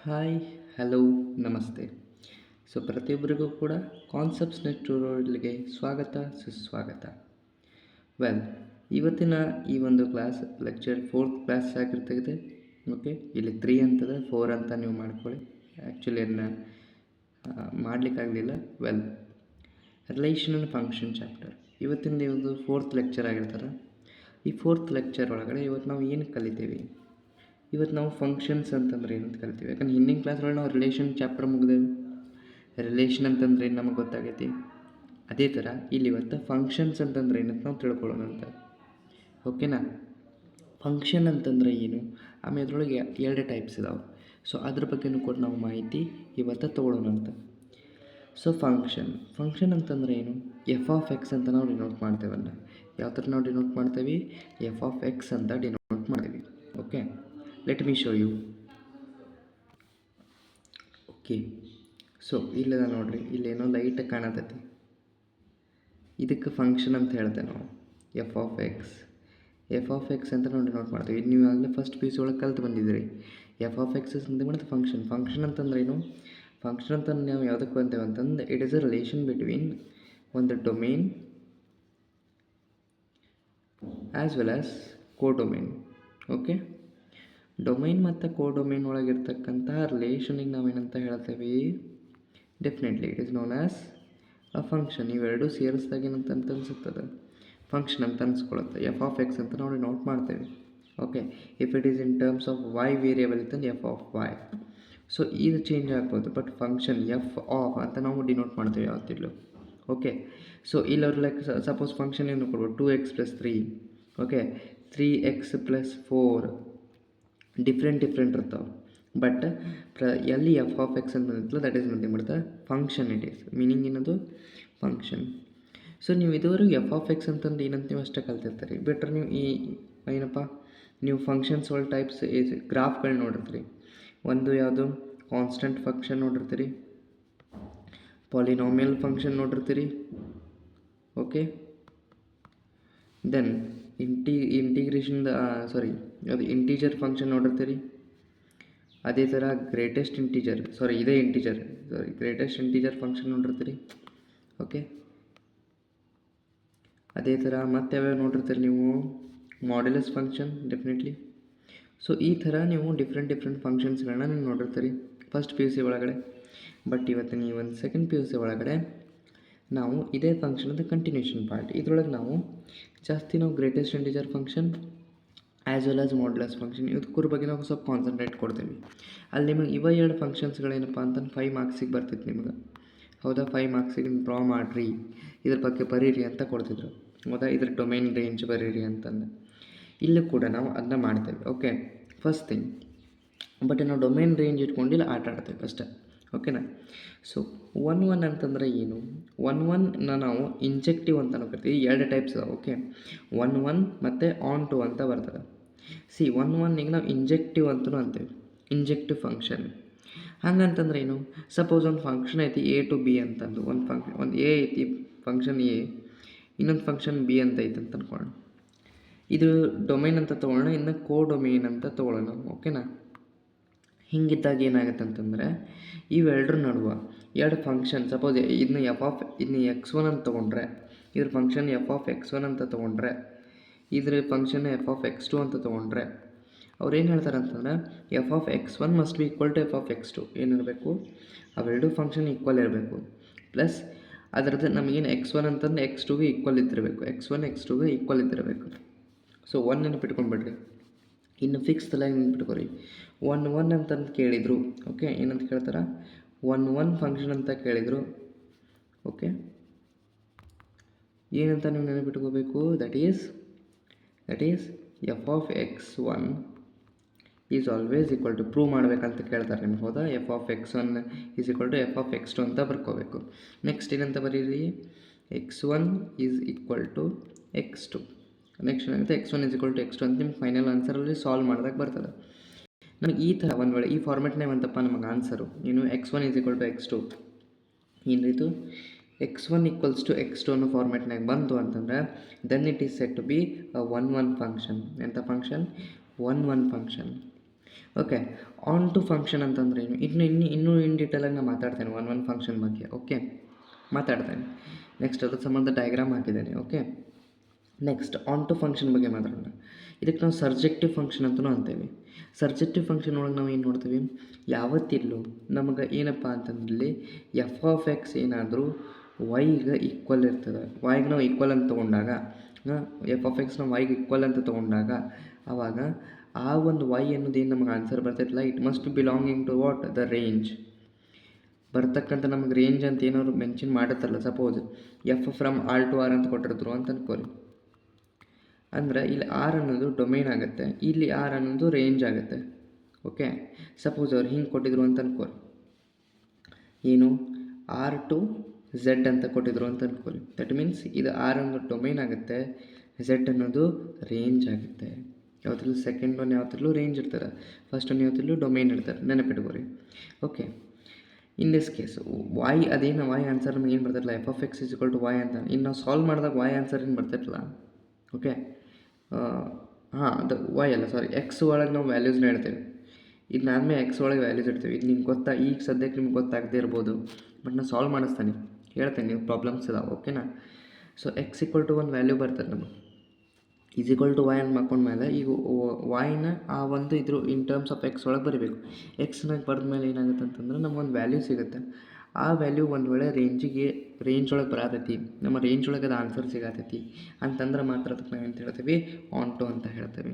Hi, hello, ನಮಸ್ತೆ. So ಪ್ರತಿಯೊಬ್ಬರಿಗೂ ಕೂಡ ಕಾನ್ಸೆಪ್ಟ್ಸ್ ನೆಟ್ ಟ್ಯುಟೋರಿಯಲ್ಗೆ ಸ್ವಾಗತ, ಸುಸ್ವಾಗತ. ವೆಲ್, ಇವತ್ತಿನ ಈ ಒಂದು ಕ್ಲಾಸ್ ಲೆಕ್ಚರ್ 4th ಕ್ಲಾಸ್ ಆಗಿರ್ತದೆ. ಓಕೆ, ಇಲ್ಲಿ 3 ಅಂತದೆ, 4 ಅಂತ ನೀವು ಮಾಡ್ಕೊಳ್ಳಿ. ಆ್ಯಕ್ಚುಲಿ ಅದನ್ನ ಮಾಡಲಿಕ್ಕಾಗಲಿಲ್ಲ. Well, relation and function chapter ಇವತ್ತಿನ ಒಂದು 4th ಲೆಕ್ಚರ್ ಆಗಿರ್ತಾರೆ. ಈ 4th ಲೆಕ್ಚರ್ ಒಳಗಡೆ ಇವತ್ತು ನಾವು ಏನು ಕಲಿತೀವಿ? ಇವತ್ತು ನಾವು ಫಂಕ್ಷನ್ಸ್ ಅಂತಂದ್ರೆ ಏನಂತ ಕರಿತೀವಿ. ಯಾಕಂದ್ರೆ ಹಿಂದಿನ ಕ್ಲಾಸ್ಗಳಲ್ಲಿ ನಾವು ರಿಲೇಷನ್ ಚಾಪ್ಟರ್ ಮುಗಿದೇವೆ. ರಿಲೇಷನ್ ಅಂತಂದ್ರೆ ಏನು ನಮಗೆ ಗೊತ್ತಾಗೈತಿ. ಅದೇ ಥರ ಇಲ್ಲಿ ಇವತ್ತು ಫಂಕ್ಷನ್ಸ್ ಅಂತಂದ್ರೆ ಏನಂತ ನಾವು ತಿಳ್ಕೊಳ್ಳೋಣ ಅಂತ. ಓಕೆನಾ? ಫಂಕ್ಷನ್ ಅಂತಂದ್ರೆ ಏನು, ಆಮೇಲೆ ಅದರೊಳಗೆ 2 ಟೈಪ್ಸ್ ಇದಾವೆ. ಸೊ ಅದ್ರ ಬಗ್ಗೆನೂ ಕೂಡ ನಾವು ಮಾಹಿತಿ ಇವತ್ತು ತೊಗೊಳ್ಳೋಣ ಅಂತ. ಸೊ ಫಂಕ್ಷನ್ ಅಂತಂದ್ರೆ ಏನು? ಎಫ್ ಆಫ್ ಎಕ್ಸ್ ಅಂತ ನಾವು ಡಿನೋಟ್ ಮಾಡ್ತೇವಲ್ಲ. ಯಾವ ಥರ ನಾವು ಡಿನೋಟ್ ಮಾಡ್ತೇವೆ? ಎಫ್ ಆಫ್ ಎಕ್ಸ್ ಅಂತ ಡಿನೋಟ್ ಮಾಡ್ತೀವಿ. Okay, let me show you. Okay, so ಇಲ್ಲದ ನೋಡ್ರಿ, ಇಲ್ಲೇನೋ ಲೈಟ್ ಕಾಣತೈತಿ. ಇದಕ್ಕೆ ಫಂಕ್ಷನ್ ಅಂತ ಹೇಳ್ತೇವೆ ನಾವು. ಎಫ್ ಆಫ್ ಎಕ್ಸ್ ಅಂತ ನಾವು ಡಿನೋಟ್ ಮಾಡ್ತೀವಿ. ನೀವು ಆಗಲೇ ಫಸ್ಟ್ ಪಿ ಯು ಸಿ ಒಳಗೆ ಕಲ್ತು ಬಂದಿದ್ದೀರಿ. ಎಫ್ ಆಫ್ ಎಕ್ಸ್ ಅಂತ ಮಾಡಿದ್ರೆ ಫಂಕ್ಷನ್ ಅಂತಂದ್ರೆ ಏನು? ಫಂಕ್ಷನ್ ಅಂತ ನಾವು ಯಾವುದಕ್ಕೆ ಬಂತೇವೆ ಅಂತಂದು, it is a relation between ಒಂದು domain as well as codomain. Okay, domain ಮತ್ತು ಕೋಡೊಮೈನ್ ಒಳಗಿರ್ತಕ್ಕಂತಹ ರಿಲೇಷನಿಗೆ ನಾವೇನಂತ ಹೇಳ್ತೇವೆ? Definitely it is known as a function. ಇವೆರಡೂ ಸೇರಿಸಿದಾಗ ಏನಂತ ಅನಿಸುತ್ತದೆ? ಫಂಕ್ಷನ್ ಅಂತ ಅನಿಸ್ಕೊಳ್ಳುತ್ತೆ. ಎಫ್ ಆಫ್ ಎಕ್ಸ್ ಅಂತ ನಾವು ಡಿನೋಟ್ ಮಾಡ್ತೇವೆ. Okay, if it is in terms of y variable ಇತ್ತಂದ್ರೆ ಎಫ್ ಆಫ್ ವೈ. ಸೊ ಇದು ಚೇಂಜ್ ಆಗ್ಬೋದು, ಬಟ್ ಫಂಕ್ಷನ್ ಎಫ್ ಆಫ್ ಅಂತ ನಾವು ಡಿನೋಟ್ ಮಾಡ್ತೇವೆ ಯಾವತ್ತಿರಲು. ಓಕೆ, ಸೊ ಇಲ್ಲವ್ರು ಲೈಕ್ ಸಪೋಸ್ ಫಂಕ್ಷನ್ ಏನು ಕೊಡ್ಬೋದು? 2x + 3. ಓಕೆ, 3x + 4 ಡಿಫ್ರೆಂಟ್ ಇರ್ತಾವೆ. ಬಟ್ ಎಲ್ಲಿ ಎಫ್ ಆಫ್ ಎಕ್ಸ್ ಅಂತ ಬಂದಿತ್ತಲ್ಲ, that is nothing but the function. It is meaning ಏನದು? ಫಂಕ್ಷನ್. ಸೊ ನೀವು ಇದುವರೆಗೂ ಎಫ್ ಆಫ್ ಎಕ್ಸ್ ಅಂತಂದು ಏನಂತ ನೀವು ಅಷ್ಟೇ ಕಲ್ತಿರ್ತೀರಿ. ಬಿಟ್ರೆ ನೀವು ಈ ಏನಪ್ಪ, ನೀವು ಫಂಕ್ಷನ್ಸ್ ಒಳಗೆ ಟೈಪ್ಸ್ ಗ್ರಾಫ್ಗಳು ನೋಡಿರ್ತೀರಿ. ಒಂದು ಯಾವುದು ಕಾನ್ಸ್ಟೆಂಟ್ ಫಂಕ್ಷನ್ ನೋಡಿರ್ತೀರಿ, ಪಾಲಿನಾಮಿಯಲ್ ಫಂಕ್ಷನ್ ನೋಡಿರ್ತೀರಿ. ಓಕೆ, ದೆನ್ ಇಂಟೀಜರ್ ಫಂಕ್ಷನ್ ನೋಡಿರ್ತೀರಿ. ಅದೇ ಥರ ಗ್ರೇಟೆಸ್ಟ್ ಇಂಟೀಜರ್ ಫಂಕ್ಷನ್ ನೋಡಿರ್ತೀರಿ. ಓಕೆ, ಅದೇ ಥರ ಮತ್ತೆ ಯಾವ್ಯಾವ ನೋಡಿರ್ತೀರಿ ನೀವು? Modulus function definitely. ಸೊ ಈ ಥರ ನೀವು ಡಿಫ್ರೆಂಟ್ ಫಂಕ್ಷನ್ಸ್ಗಳನ್ನ ನೀವು ನೋಡಿರ್ತೀರಿ ಫಸ್ಟ್ ಪಿ ಯು ಸಿ ಒಳಗಡೆ. ಬಟ್ ಇವತ್ತು ನೀವು ಒಂದು ಸೆಕೆಂಡ್ ಪಿ ಯು ಸಿ ಒಳಗಡೆ ನಾವು ಇದೇ ಫಂಕ್ಷನದ ಕಂಟಿನ್ಯೂಷನ್ ಪಾರ್ಟ್. ಇದರೊಳಗೆ ನಾವು ಜಾಸ್ತಿ greatest integer function as well as modulus function ಇದಕ್ಕೂರ ಬಗ್ಗೆ ನಾವು ಸ್ವಲ್ಪ ಕಾನ್ಸಂಟ್ರೇಟ್ ಕೊಡ್ತೀವಿ. ಅಲ್ಲಿ ನಿಮಗೆ 2 ಫಂಕ್ಷನ್ಸ್ಗಳೇನಪ್ಪ ಅಂತಂದು 5 ಮಾರ್ಕ್ಸಿಗೆ ಬರ್ತಿತ್ತು ನಿಮ್ಗೆ. ಹೌದಾ? 5 ಮಾರ್ಕ್ಸಿಗೆ ಡ್ರಾ ಮಾಡಿರಿ, ಇದ್ರ ಬಗ್ಗೆ ಬರೀರಿ ಅಂತ ಕೊಡ್ತಿದ್ರು. ಹೌದಾ? ಇದ್ರ ಡೊಮೈನ್ ರೇಂಜ್ ಬರೀರಿ ಅಂತಂದು. ಇಲ್ಲೂ ಕೂಡ ನಾವು ಅದನ್ನ ಮಾಡ್ತೇವೆ. Okay, first thing. ಬಟ್ ನಾವು ಡೊಮೈನ್ ರೇಂಜ್ ಇಟ್ಕೊಂಡಿಲ್ಲ ಆಟ ಆಡ್ತೇವೆ ಅಷ್ಟೇ. ಓಕೆನಾ? ಸೊ 1 ಅಂತಂದರೆ ಏನು? 1ನ ನಾವು ಇಂಜೆಕ್ಟಿವ್ ಅಂತ ಕರಿತೀವಿ. 2 ಟೈಪ್ಸ್ ಇದಾವೆ. ಓಕೆ, 1 ಮತ್ತು ಆನ್ ಟು ಅಂತ ಬರ್ತದೆ. 1ಗೆ ನಾವು ಇಂಜೆಕ್ಟಿವ್ ಅಂತಲೂ ಅಂತೇವೆ. ಇಂಜೆಕ್ಟಿವ್ ಫಂಕ್ಷನ್ ಹಂಗಂತಂದ್ರೆ ಏನು? ಸಪೋಸ್ ಒಂದು ಫಂಕ್ಷನ್ ಐತಿ ಎ ಟು ಬಿ ಅಂತಂದು. ಒಂದು ಎ ಐತಿ, ಫಂಕ್ಷನ್ ಎ, ಇನ್ನೊಂದು ಫಂಕ್ಷನ್ ಬಿ ಅಂತ ಐತೆ ಅಂತ ಅಂದ್ಕೊಳ್ಳೋಣ. ಇದು ಡೊಮೈನ್ ಅಂತ ತೊಗೊಳ್ಳೋಣ, ಇನ್ನು ಕೋಡೊಮೈನ್ ಅಂತ ತೊಗೊಳ್ಳೋಣ. ಓಕೆನಾ? ಹಿಂಗಿದ್ದಾಗ ಏನಾಗುತ್ತೆ ಅಂತಂದರೆ, ಇವೆರಡರ ನಡುವೆ 2 ಫಂಕ್ಷನ್, ಸಪೋಸ್ ಇದನ್ನ x1 ಅಂತ ತೊಗೊಂಡ್ರೆ, ಇದ್ರ ಫಂಕ್ಷನ್ ಎಫ್ ಆಫ್ x1 ಅಂತ ತೊಗೊಂಡ್ರೆ, ಇದ್ರ ಫಂಕ್ಷನ್ ಎಫ್ ಆಫ್ x2 ಅಂತ ತೊಗೊಂಡ್ರೆ, ಅವ್ರು ಏನು ಹೇಳ್ತಾರೆ ಅಂತಂದರೆ F of x1 must be equal to F of x2. ಏನಿರಬೇಕು? ಅವೆರಡು ಫಂಕ್ಷನ್ ಈಕ್ವಲ್ ಇರಬೇಕು. ಪ್ಲಸ್ ಅದರದ್ದು ನಮಗೇನು x1 ಅಂತಂದ್ರೆ x2ಗೆ ಈಕ್ವಲ್ ಇದ್ದಿರಬೇಕು. x1 x2ಗೆ ಈಕ್ವಲ್ ಇದ್ದಿರಬೇಕು. ಸೊ 1 ನೆನಪಿಟ್ಕೊಂಡ್ಬಿಡ್ರಿ. ಇನ್ನು ಫಿಕ್ಸ್ ತಲೆಗೆ ನೆನಪಿಟ್ಕೊರಿ. 1 ಅಂತಂದು ಕೇಳಿದರು. ಓಕೆ, ಏನಂತ ಕೇಳ್ತಾರೆ? 1 ಫಂಕ್ಷನ್ ಅಂತ ಕೇಳಿದರು. ಓಕೆ, ಏನಂತ ನೀವು ನೆನಪಿಟ್ಕೋಬೇಕು? That is f of x1 is always equal to prove ಮಾಡಬೇಕಂತ ಕೇಳ್ತಾರೆ ನಿಮ್ಗೆ. ಹೌದಾ? F of x1 is equal to F of x2 ಅಂತ ಬರ್ಕೋಬೇಕು. ನೆಕ್ಸ್ಟ್ ಏನಂತ ಬರೀರಿ? x1 is equal to x2. Next ಏನಾಗುತ್ತೆ? x1 is equal to x2 ಅಂತ ನಿಮ್ಗೆ ಫೈನಲ್ ಆನ್ಸರಲ್ಲಿ ಸಾಲ್ವ್ ಮಾಡಿದಾಗ ಬರ್ತದೆ. ನಮಗೆ ಈ ಥರ ಒಂದು ವೇಳೆ ಈ ಫಾರ್ಮೆಟ್ನೇ ಬಂತಪ್ಪ ನಮಗೆ ಆನ್ಸರು, ಏನು x1 is equal to x2, ಏನಿದು x1 ಈಕ್ವಲ್ಸ್ ಟು x2 ಅನ್ನೋ ಫಾರ್ಮೆಟ್ನಾಗ ಬಂತು ಅಂತಂದರೆ then it is set to be a 1 function. ಎಂಥ function? 1 function. Okay. Onto function ಅಂತಂದ್ರೆ ಏನು, ಇನ್ನೂ ಇನ್ ಡೀಟೇಲಾಗಿ ನಾನು ಮಾತಾಡ್ತೇನೆ ಒನ್ ಫಂಕ್ಷನ್ ಬಗ್ಗೆ. ಓಕೆ, ಮಾತಾಡ್ತೇನೆ. ನೆಕ್ಸ್ಟ್ ಅದ್ರ ಸಂಬಂಧ ಡಯಾಗ್ರಾಮ್ ಹಾಕಿದ್ದೇನೆ. Okay, next onto function ಬಗ್ಗೆ ಮಾತಾಡೋಣ. ಇದಕ್ಕೆ ನಾವು ಸರ್ಜೆಕ್ಟಿವ್ ಫಂಕ್ಷನ್ ಅಂತಲೂ ಅಂತೇವೆ. ಸರ್ಜೆಕ್ಟಿವ್ ಫಂಕ್ಷನ್ ಒಳಗೆ ನಾವು ಏನು ನೋಡ್ತೀವಿ, ಯಾವತ್ತಿಲ್ಲೂ ನಮಗೆ ಏನಪ್ಪ ಅಂತಂದಲ್ಲಿ ಎಫ್ ಆಫ್ ಎಕ್ಸ್ ಏನಾದರೂ ವೈಗೆ ಈಕ್ವಲ್ ಇರ್ತದೆ. ವೈಗೆ ನಾವು ಈಕ್ವಲ್ ಅಂತ ತೊಗೊಂಡಾಗ, ಎಫ್ ಆಫ್ ಎಕ್ಸ್ನ ವೈಗೆ ಈಕ್ವಲ್ ಅಂತ ತೊಗೊಂಡಾಗ ಆವಾಗ ಆ ಒಂದು ವೈ ಅನ್ನೋದು ಏನು ನಮಗೆ ಆನ್ಸರ್ ಬರ್ತೈತಲ್ಲ, it must belonging to what, the range. ಬರ್ತಕ್ಕಂಥ ನಮಗೆ ರೇಂಜ್ ಅಂತ ಏನಾದ್ರು ಮೆನ್ಷನ್ ಮಾಡುತ್ತಲ್ಲ, suppose f from R to R ಅಂತ ಕೊಟ್ಟಿರ್ತಾರೆ ಅಂತ ಅನ್ಕೋರಿ. ಅಂದರೆ ಇಲ್ಲಿ ಆರ್ ಅನ್ನೋದು ಡೊಮೇನ್ ಆಗುತ್ತೆ, ಇಲ್ಲಿ ಆರ್ ಅನ್ನೋದು ರೇಂಜ್ ಆಗುತ್ತೆ. ಓಕೆ, ಸಪೋಸ್ ಅವ್ರು ಹಿಂಗೆ ಕೊಟ್ಟಿದ್ರು ಅಂತ ಅನ್ಕೋರಿ, ಏನು ಆರ್ ಟು ಝೆಡ್ ಅಂತ ಕೊಟ್ಟಿದ್ರು ಅಂತ ಅನ್ಕೋರಿ. ದಟ್ ಮೀನ್ಸ್ ಇದು ಆರ್ ಅನ್ನೋದು ಡೊಮೇನ್ ಆಗುತ್ತೆ, ಝೆಡ್ ಅನ್ನೋದು ರೇಂಜ್ ಆಗುತ್ತೆ. ಯಾವತ್ತಲ್ಲೂ ಸೆಕೆಂಡ್ ಒನ್ ಯಾವತ್ತಲ್ಲೂ ರೇಂಜ್ ಇರ್ತಾರೆ, ಫಸ್ಟ್ ಒನ್ ಯಾವತ್ತಲ್ಲೂ ಡೊಮೇನ್ ಇರ್ತಾರೆ, ನೆನಪಿಟ್ಕೋರಿ. Okay, in this case y ಅದೇನು ವಾಯ್ ಆನ್ಸರ್ ನಮಗೆ ಏನು ಬರ್ತಿರಲ್ಲ, f of x is equal to y ಅಂತ. ಇನ್ನು ನಾವು ಸಾಲ್ವ್ ಮಾಡಿದಾಗ ವಾಯ್ ಆನ್ಸರ್ ಏನು ಬರ್ತಿರಲ್ಲ. ಓಕೆ, ಅದು ವಾಯ್ ಅಲ್ಲ, ಸಾರಿ, ಎಕ್ಸ್ ಒಳಗೆ ನಾವು ವ್ಯಾಲ್ಯೂಸ್ನ ಹೇಳ್ತೇವೆ. ಇದನ್ನಾದ್ಮೇಲೆ ಎಕ್ಸ್ ಒಳಗೆ ವ್ಯಾಲ್ಯೂಸ್ ಇಡ್ತೇವೆ. ಇದು ನಿಮ್ಗೆ ಗೊತ್ತಾ, ಈಗ ಸದ್ಯಕ್ಕೆ ನಿಮ್ಗೆ ಗೊತ್ತಾಗದೇ ಇರ್ಬೋದು, ಬಟ್ ನಾನು ಸಾಲ್ವ್ ಮಾಡಿಸ್ತಾನೆ, ಹೇಳ್ತೇನೆ, ನೀವು ಪ್ರಾಬ್ಲಮ್ಸ್ ಇದಾವೆ. ಓಕೆನಾ. ಸೊ ಎಕ್ಸ್ ಈಕ್ವಲ್ ಟು ಒಂದು ವ್ಯಾಲ್ಯೂ ಬರ್ತದೆ ನಮಗೆ, ಈಸ್ ಈಕ್ವಲ್ ಟು ವೈ ಅಂತ ಮಾಡ್ಕೊಂಡ್ಮೇಲೆ ಈಗ ವೈನ ಆ ಒಂದು ಇದ್ರ ಇನ್ ಟರ್ಮ್ಸ್ ಆಫ್ ಎಕ್ಸ್ ಒಳಗೆ ಬರೀಬೇಕು. ಎಕ್ಸ್ನಾಗ ಬರೆದ ಮೇಲೆ ಏನಾಗುತ್ತೆ ಅಂತಂದ್ರೆ ನಮಗೊಂದು ವ್ಯಾಲ್ಯೂ ಸಿಗುತ್ತೆ. ಆ ವ್ಯಾಲ್ಯೂ ಒಂದು ವೇಳೆ ರೇಂಜ್ ಒಳಗೆ ಬರತೈತಿ, ನಮ್ಮ ರೇಂಜ್ ಒಳಗೆ ಅದು ಆನ್ಸರ್ ಸಿಗತೈತಿ ಅಂತಂದ್ರೆ ಮಾತ್ರ ಅದಕ್ಕೆ ನಾವು ಏನು ಹೇಳ್ತೀವಿ, ಆನ್ ಟು ಅಂತ ಹೇಳ್ತೇವೆ.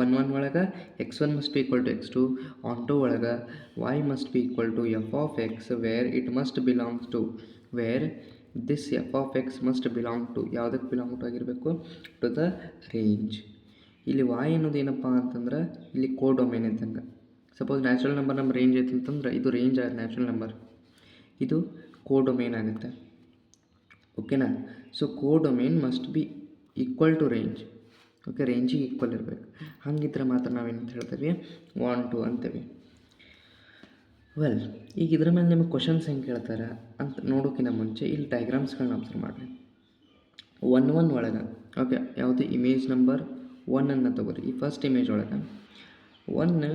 ಒನ್ ಒಳಗೆ x1 must be equal to x2, onto ಒಳಗೆ y must be equal to F of X where it must belongs to, where this F of X must belong to, ಯಾವುದಕ್ಕೆ belong to ಆಗಿರಬೇಕು, to the range. ಇಲ್ಲಿ y ಅನ್ನೋದು ಏನಪ್ಪ ಅಂತಂದ್ರೆ ಇಲ್ಲಿ codomain ಇದ್ದಂಗೆ. Suppose natural number ನಮ್ಮ range ಐತೆ ಅಂತಂದ್ರೆ ಇದು ರೇಂಜ್ ಆಗುತ್ತೆ, ನ್ಯಾಚುರಲ್ ನಂಬರ್ ಇದು ಕೋ ಡೊಮೇನ್ ಆಗುತ್ತೆ. ಓಕೆನಾ. So codomain must be equal to range. Okay, ರೇಂಜಿಗೆ ಈಕ್ವಲ್ ಇರಬೇಕು. ಹಾಗಿದ್ರೆ ಮಾತ್ರ ನಾವೇನಂತ ಹೇಳ್ತೇವೆ, ಒನ್ ಟು ಅಂತೇವೆ. ವೆಲ್, ಈಗ ಇದ್ರ ಮೇಲೆ ನಿಮಗೆ ಕ್ವಶನ್ಸ್ ಹೆಂಗೆ ಕೇಳ್ತಾರೆ ಅಂತ ನೋಡೋಕ್ಕಿಂತ ಮುಂಚೆ ಇಲ್ಲಿ ಡಯಾಗ್ರಾಮ್ಸ್ಗಳನ್ನ ಅಬ್ಸರ್ವ್ ಮಾಡಿರಿ. ಒನ್ ಒಳಗೆ ಓಕೆ, ಯಾವುದು ಇಮೇಜ್ ನಂಬರ್ 1 ತಗೋರಿ. ಈ ಫಸ್ಟ್ ಇಮೇಜ್ ಒಳಗೆ 1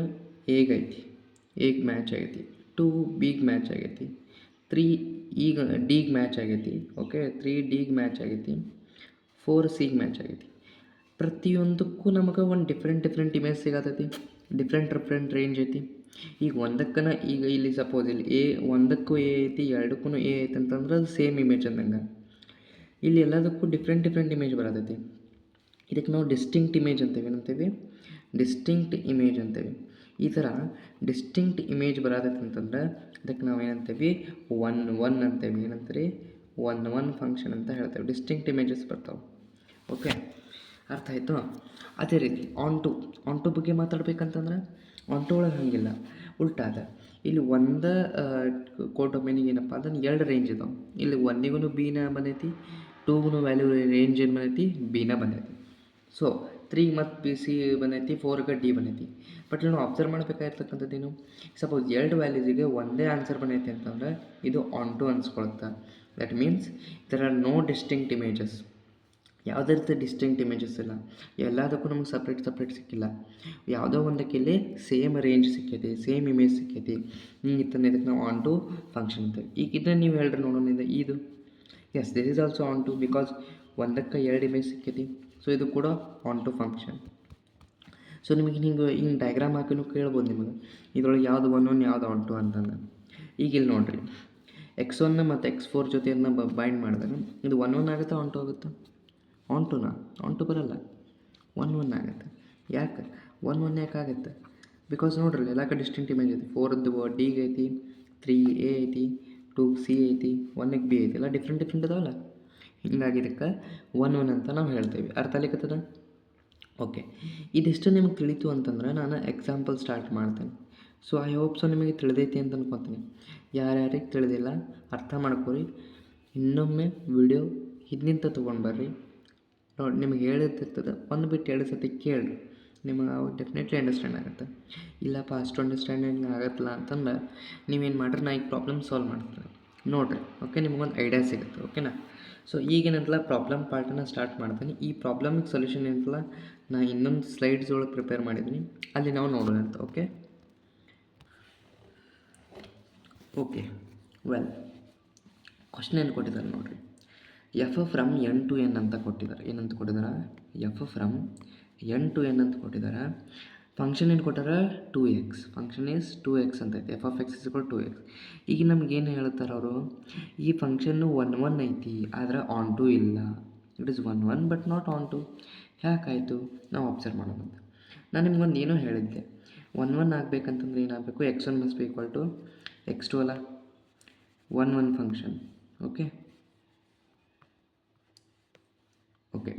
ಎಗೈತಿ, ಎಗೆ ಮ್ಯಾಚ್ ಆಗೈತಿ, 2 ಬಿಗೆ ಮ್ಯಾಚ್ ಆಗೈತಿ, 3 ಈಗ ಡಿಗೆ ಮ್ಯಾಚ್ ಆಗೈತಿ. ಓಕೆ, 3 ಡಿಗೆ ಮ್ಯಾಚ್ ಆಗೈತಿ, 4 ಸಿಗೆ ಮ್ಯಾಚ್ ಆಗೈತಿ. ಪ್ರತಿಯೊಂದಕ್ಕೂ ನಮಗೆ ಒಂದು ಡಿಫ್ರೆಂಟ್ ಇಮೇಜ್ ಸಿಗತೈತಿ, ಡಿಫ್ರೆಂಟ್ ರೇಂಜ್ ಐತಿ. ಈಗ ಒಂದಕ್ಕನ ಈಗ ಇಲ್ಲಿ ಸಪೋಸ್ ಇಲ್ಲಿ ಒಂದಕ್ಕೂ ಎ ಐತಿ, ಎರಡಕ್ಕೂ ಎ ಐತಿ ಅಂತಂದ್ರೆ ಅದು ಸೇಮ್ ಇಮೇಜ್ ಅಂದಂಗೆ. ಇಲ್ಲಿ ಎಲ್ಲದಕ್ಕೂ ಡಿಫ್ರೆಂಟ್ ಇಮೇಜ್ ಬರತೈತಿ. ಇದಕ್ಕೆ ನಾವು ಡಿಸ್ಟಿಂಕ್ಟ್ ಇಮೇಜ್ ಅಂತೇವೆ. ಏನಂತೇವೆ, ಡಿಸ್ಟಿಂಕ್ಟ್ ಇಮೇಜ್ ಅಂತೇವೆ. ಈ ಥರ ಡಿಸ್ಟಿಂಕ್ಟ್ ಇಮೇಜ್ ಬರತೈತಿ ಅಂತಂದ್ರೆ ಅದಕ್ಕೆ ನಾವು ಏನಂತೇವೆ, ಒನ್ ಅಂತೇವೆ. ಏನಂತೀರಿ, ಒನ್ ಫಂಕ್ಷನ್ ಅಂತ ಹೇಳ್ತೇವೆ. ಡಿಸ್ಟಿಂಕ್ಟ್ ಇಮೇಜಸ್ ಬರ್ತಾವೆ. ಓಕೆ, ಅರ್ಥ ಆಯಿತು. ಅದೇ ರೀತಿ ಆನ್ ಟು ಬಗ್ಗೆ ಮಾತಾಡ್ಬೇಕಂತಂದ್ರೆ ಆನ್ ಟು ಒಳಗೆ ಹಾಗಿಲ್ಲ, ಉಲ್ಟಾದ. ಇಲ್ಲಿ ಒಂದು ಕೋಡ್ ಡೊಮೇನಿಗೆ ಏನಪ್ಪ ಅಂದ್ರೆ 2 ರೇಂಜ್ ಇದಾವೆ. ಇಲ್ಲಿ 1ಗೂ ಬಿನ ಬಂದೈತಿ, 2ಗೂ ವ್ಯಾಲ್ಯೂ ರೇಂಜ್ ಏನು ಬಂದೈತಿ, ಬಿನ ಬಂದೈತಿ. ಸೊ 3 ಮತ್ತು ಬಿ ಸಿ ಬಂದೈತಿ, 4ಗೆ ಡಿ ಬಂದೈತಿ. ಬಟ್ ಇಲ್ಲಿ ನಾವು ಅಬ್ಸರ್ವ್ ಮಾಡಬೇಕಾಗಿರ್ತಕ್ಕಂಥದ್ದೇನು, ಸಪೋಸ್ 2 ವ್ಯಾಲ್ಯೂಸಿಗೆ ಒಂದೇ ಆನ್ಸರ್ ಬಂದೈತಿ ಅಂತಂದ್ರೆ ಇದು ಆನ್ ಟು ಅನ್ಸ್ಕೊಳುತ್ತೆ. That means there are no distinct images. ಯಾವುದೇ ರೀತಿ ಡಿಸ್ಟಿಂಕ್ಟ್ ಇಮೇಜಸ್ ಇಲ್ಲ, ಎಲ್ಲದಕ್ಕೂ ನಮಗೆ ಸಪ್ರೇಟ್ ಸಿಕ್ಕಿಲ್ಲ. ಯಾವುದೋ ಒಂದಕ್ಕೆ ಇಲ್ಲಿ ಸೇಮ್ ರೇಂಜ್ ಸಿಕ್ಕೈತಿ, ಸೇಮ್ ಇಮೇಜ್ ಸಿಕ್ಕೈತಿ. ಇತ್ತಂದ್ರೆ ಇದಕ್ಕೆ ನಾವು ಆನ್ ಟು ಫಂಕ್ಷನ್ ಅಂತೇವೆ. ಈಗ ಇದನ್ನು ನೀವು ಹೇಳ್ರಿ ನೋಡೋಣ, ಇದು yes this is also onto, because ಒಂದಕ್ಕೆ 2 ಇಮೇಜ್ ಸಿಕ್ಕೈತಿ. ಸೊ ಇದು ಕೂಡ ಆನ್ ಟು ಫಂಕ್ಷನ್. ಸೊ ನಿಮಗೆ ಹಿಂಗೆ ಡಯಾಗ್ರಾಮ್ ಹಾಕಿನೂ ಕೇಳ್ಬೋದು ನಿಮಗೆ, ಇದ್ರೊಳಗೆ ಯಾವುದು ಒನ್ ಯಾವುದು ಆನ್ ಟು ಅಂತಂದ್ರೆ. ಈಗ ಇಲ್ಲಿ ನೋಡಿರಿ, x1 ಮತ್ತು x4 ಜೊತೆಯನ್ನು ಬೈಂಡ್ ಮಾಡಿದಾಗ ಇದು 1 ಆಗುತ್ತೆ, ಆನ್ ಟು ಆಗುತ್ತೆ. ಆನ್ ಟು ಬರಲ್ಲ, 1 ಆಗುತ್ತೆ. ಯಾಕೆ 1 ಯಾಕೆ ಆಗುತ್ತೆ, ಬಿಕಾಸ್ ನೋಡ್ರಿ ಎಲ್ಲ ಕಡೆ ಡಿಸ್ಟಿಂಕ್ಟ್ ಇಮೇಜ್ ಐತಿ. 4ದ್ದು ಡಿಗೆ ಐತಿ, 3 ಎ ಐತಿ, 2 ಸಿ ಐತಿ, 1ಗೆ ಬಿ ಐತಿ, ಎಲ್ಲ ಡಿಫ್ರೆಂಟ್ ಇದಾವಲ್ಲ. ಹಿಂಗಾಗಿ ಇದಕ್ಕೆ 1 ಅಂತ ನಾವು ಹೇಳ್ತೇವೆ. ಅರ್ಥ ಆಗ್ಲಿಕ್ಕತ್ತದ. ಓಕೆ, ಇದಿಷ್ಟು ನಿಮ್ಗೆ ತಿಳಿತು ಅಂತಂದ್ರೆ ನಾನು ಎಕ್ಸಾಂಪಲ್ ಸ್ಟಾರ್ಟ್ ಮಾಡ್ತೇನೆ. ಸೊ ಐ ಹೋಪ್ ಸೊ ನಿಮಗೆ ತಿಳಿದೈತಿ ಅಂತ ಅನ್ಕೊತೀನಿ. ಯಾರ್ಯಾರಿಗೆ ತಿಳಿದಿಲ್ಲ ಅರ್ಥ ಮಾಡ್ಕೊರಿ, ಇನ್ನೊಮ್ಮೆ ವಿಡಿಯೋ ಹಿಂದಿಂತ ತೊಗೊಂಡು ಬರ್ರಿ. ನೋಡಿ, ನಿಮಗೆ ಹೇಳಿರ್ತಿರ್ತದೆ, ಒಂದು ಬಿಟ್ಟು 2 ಸತಿ ಕೇಳಿರಿ, ನಿಮಗೆ ಅವಾಗ ಡೆಫಿನೆಟ್ಲಿ ಅಂಡರ್ಸ್ಟ್ಯಾಂಡ್ ಆಗುತ್ತೆ. ಇಲ್ಲಪ್ಪ ಅಷ್ಟು ಅಂಡರ್ಸ್ಟ್ಯಾಂಡಿಂಗ್ ಆಗತ್ತಲ್ಲ ಅಂತಂದ್ರೆ ನೀವೇನು ಮಾಡ್ರಿ, ನಾ ಈಗ ಪ್ರಾಬ್ಲಮ್ ಸಾಲ್ವ್ ಮಾಡ್ತೀನಿ ನೋಡಿರಿ. ಓಕೆ, ನಿಮಗೊಂದು ಐಡಿಯಾ ಸಿಗುತ್ತೆ. ಓಕೆನಾ. ಸೊ ಈಗೇನಂತಲ್ಲ ಪ್ರಾಬ್ಲಮ್ ಪಾರ್ಟನ್ನು ಸ್ಟಾರ್ಟ್ ಮಾಡ್ತೀನಿ. ಈ ಪ್ರಾಬ್ಲಮಿಗೆ ಸೊಲ್ಯೂಷನ್ ಏನಂತಲ್ಲ ನಾ ಇನ್ನೊಂದು ಸ್ಲೈಡ್ಸ್ ಒಳಗೆ ಪ್ರಿಪೇರ್ ಮಾಡಿದ್ದೀನಿ, ಅಲ್ಲಿ ನಾವು ನೋಡೋಣ ಅಂತ. ಓಕೆ. ಓಕೆ, ವೆಲ್, ಕ್ವಶನ್ ಏನು ಕೊಟ್ಟಿದ್ದಾರೆ ನೋಡಿರಿ. F from N to N ಅಂತ ಕೊಟ್ಟಿದ್ದಾರೆ. ಏನಂತ ಕೊಟ್ಟಿದ್ದಾರೆ? F from N to N ಅಂತ ಕೊಟ್ಟಿದ್ದಾರೆ. ಫಂಕ್ಷನ್ ಏನು ಕೊಟ್ಟಾರ? 2x. ಫಂಕ್ಷನ್ ಈಸ್ 2x ಅಂತ ಐತಿ. F of x is equal 2x. ಈಗ ನಮ್ಗೆ ಏನು ಹೇಳ್ತಾರೆ ಅವರು? ಈ ಫಂಕ್ಷನ್ನು 1 ಐತಿ, ಆದರೆ ಆನ್ ಟು ಇಲ್ಲ. It is 1 but not onto. ಯಾಕಾಯಿತು? ನಾವು ಅಬ್ಸರ್ವ್ ಮಾಡೋದಂತ. ನಾನು ನಿಮ್ಗೊಂದು ಏನೋ ಹೇಳಿದ್ದೆ, 1 ಆಗಬೇಕಂತಂದ್ರೆ ಏನಾಗಬೇಕು? x1 must be equal to x2 ಅಲ್ಲ, 1 ಫಂಕ್ಷನ್. ಓಕೆ,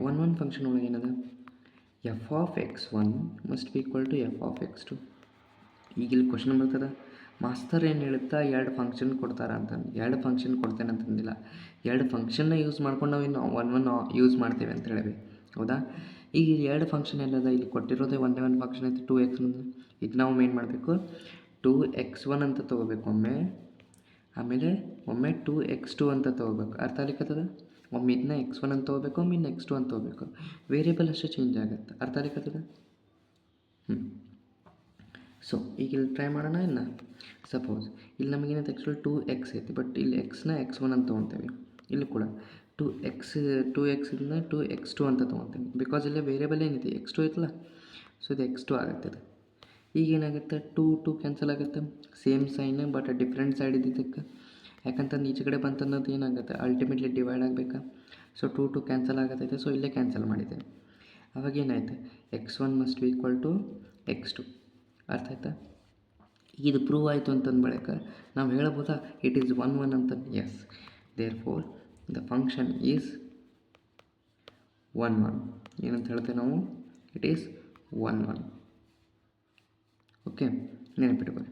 1 ಫಂಕ್ಷನ್ ಒಳಗೆ ಏನದ? F of x1 must be equal to F of x2. ಈಗ ಇಲ್ಲಿ ಕ್ವಶನ್ ಬರ್ತದೆ, ಮಾಸ್ತರ್ ಏನು ಹೇಳುತ್ತಾ 2 ಫಂಕ್ಷನ್ ಕೊಡ್ತಾರೆ ಅಂತಂದು. 2 ಫಂಕ್ಷನ್ ಕೊಡ್ತೇನೆ ಅಂತಂದಿಲ್ಲ, 2 ಫಂಕ್ಷನ್ನ ಯೂಸ್ ಮಾಡ್ಕೊಂಡು ನಾವು ಇನ್ನು 1 ಯೂಸ್ ಮಾಡ್ತೇವೆ ಅಂತ ಹೇಳಬೇಕು. ಹೌದಾ? ಈಗ ಇಲ್ಲಿ 2 ಫಂಕ್ಷನ್ ಎಲ್ಲದ? ಇಲ್ಲಿ ಕೊಟ್ಟಿರೋದೇ ಒಂದೇ ಒಂದು ಫಂಕ್ಷನ್ ಐತಿ, 2x. ಈಗ ನಾವು ಏನು ಮಾಡಬೇಕು? 2x1 ಅಂತ ತೊಗೋಬೇಕು ಒಮ್ಮೆ, ಆಮೇಲೆ ಒಮ್ಮೆ 2x2 ಅಂತ ತೊಗೋಬೇಕು. ಅರ್ಥ ಆಗ್ಲಿಕ್ಕತ್ತದ? ಒಮ್ಮೆ ಇದನ್ನ x1 ಅಂತ ತೊಗೋಬೇಕು, ಒಮ್ಮೆ ಇನ್ನು x2 ಅಂತ ತೊಗೋಬೇಕು. ವೇರಿಯಬಲ್ ಅಷ್ಟೇ ಚೇಂಜ್ ಆಗುತ್ತೆ. ಅರ್ಥ ಆಗ್ಲಿಕ್ಕತ್ತದ? ಸೊ ಈಗ ಇಲ್ಲಿ ಟ್ರೈ ಮಾಡೋಣ. ಇಲ್ಲ, ಸಪೋಸ್ ಇಲ್ಲಿ ನಮಗೇನೈತೆ? ಆ್ಯಕ್ಚುಲಿ 2x ಐತಿ, ಬಟ್ ಇಲ್ಲಿ x x1 ಅಂತ ತೊಗೊತೇವೆ. ಇಲ್ಲಿ ಕೂಡ 2x ಇಂದ 2x2 ಅಂತ ತೊಗೊತೇವೆ. ಬಿಕಾಸ್ ಇಲ್ಲೇ ವೇರಿಯಬಲ್ ಏನೈತಿ? x2 ಐತಲ್ಲ, ಸೊ ಇದು x2 ಆಗುತ್ತೆ. ಇದು ಈಗ ಏನಾಗುತ್ತೆ? 2 ಕ್ಯಾನ್ಸಲ್ ಆಗುತ್ತೆ. Same sign but different side ಇದ್ದಿದ್ದಕ್ಕೆ, ಯಾಕಂತಂದು ಈಚೆ ಕಡೆ ಬಂತನ್ನೋದು ಏನಾಗುತ್ತೆ? ಅಲ್ಟಿಮೇಟ್ಲಿ ಡಿವೈಡ್ ಆಗಬೇಕಾ? ಸೊ 2 ಕ್ಯಾನ್ಸಲ್ ಆಗತ್ತೈತೆ. ಸೊ ಇಲ್ಲೇ ಕ್ಯಾನ್ಸಲ್ ಮಾಡಿದ್ದೇವೆ. ಅವಾಗ ಏನಾಯ್ತು? x1 must be equal to x2. ಅರ್ಥ ಆಯ್ತಾ? ಇದು ಪ್ರೂವ್ ಆಯಿತು ಅಂತಂದ ಬಳಿಕ ನಾವು ಹೇಳ್ಬೋದಾ ಇಟ್ ಈಸ್ 1 ಅಂತ? Yes, therefore the function is 1. ಏನಂತ ಹೇಳ್ತೇವೆ ನಾವು? It is 1. ಓಕೆ, ನೆನಪಿಟ್ಕೊಳ್ಳಿ.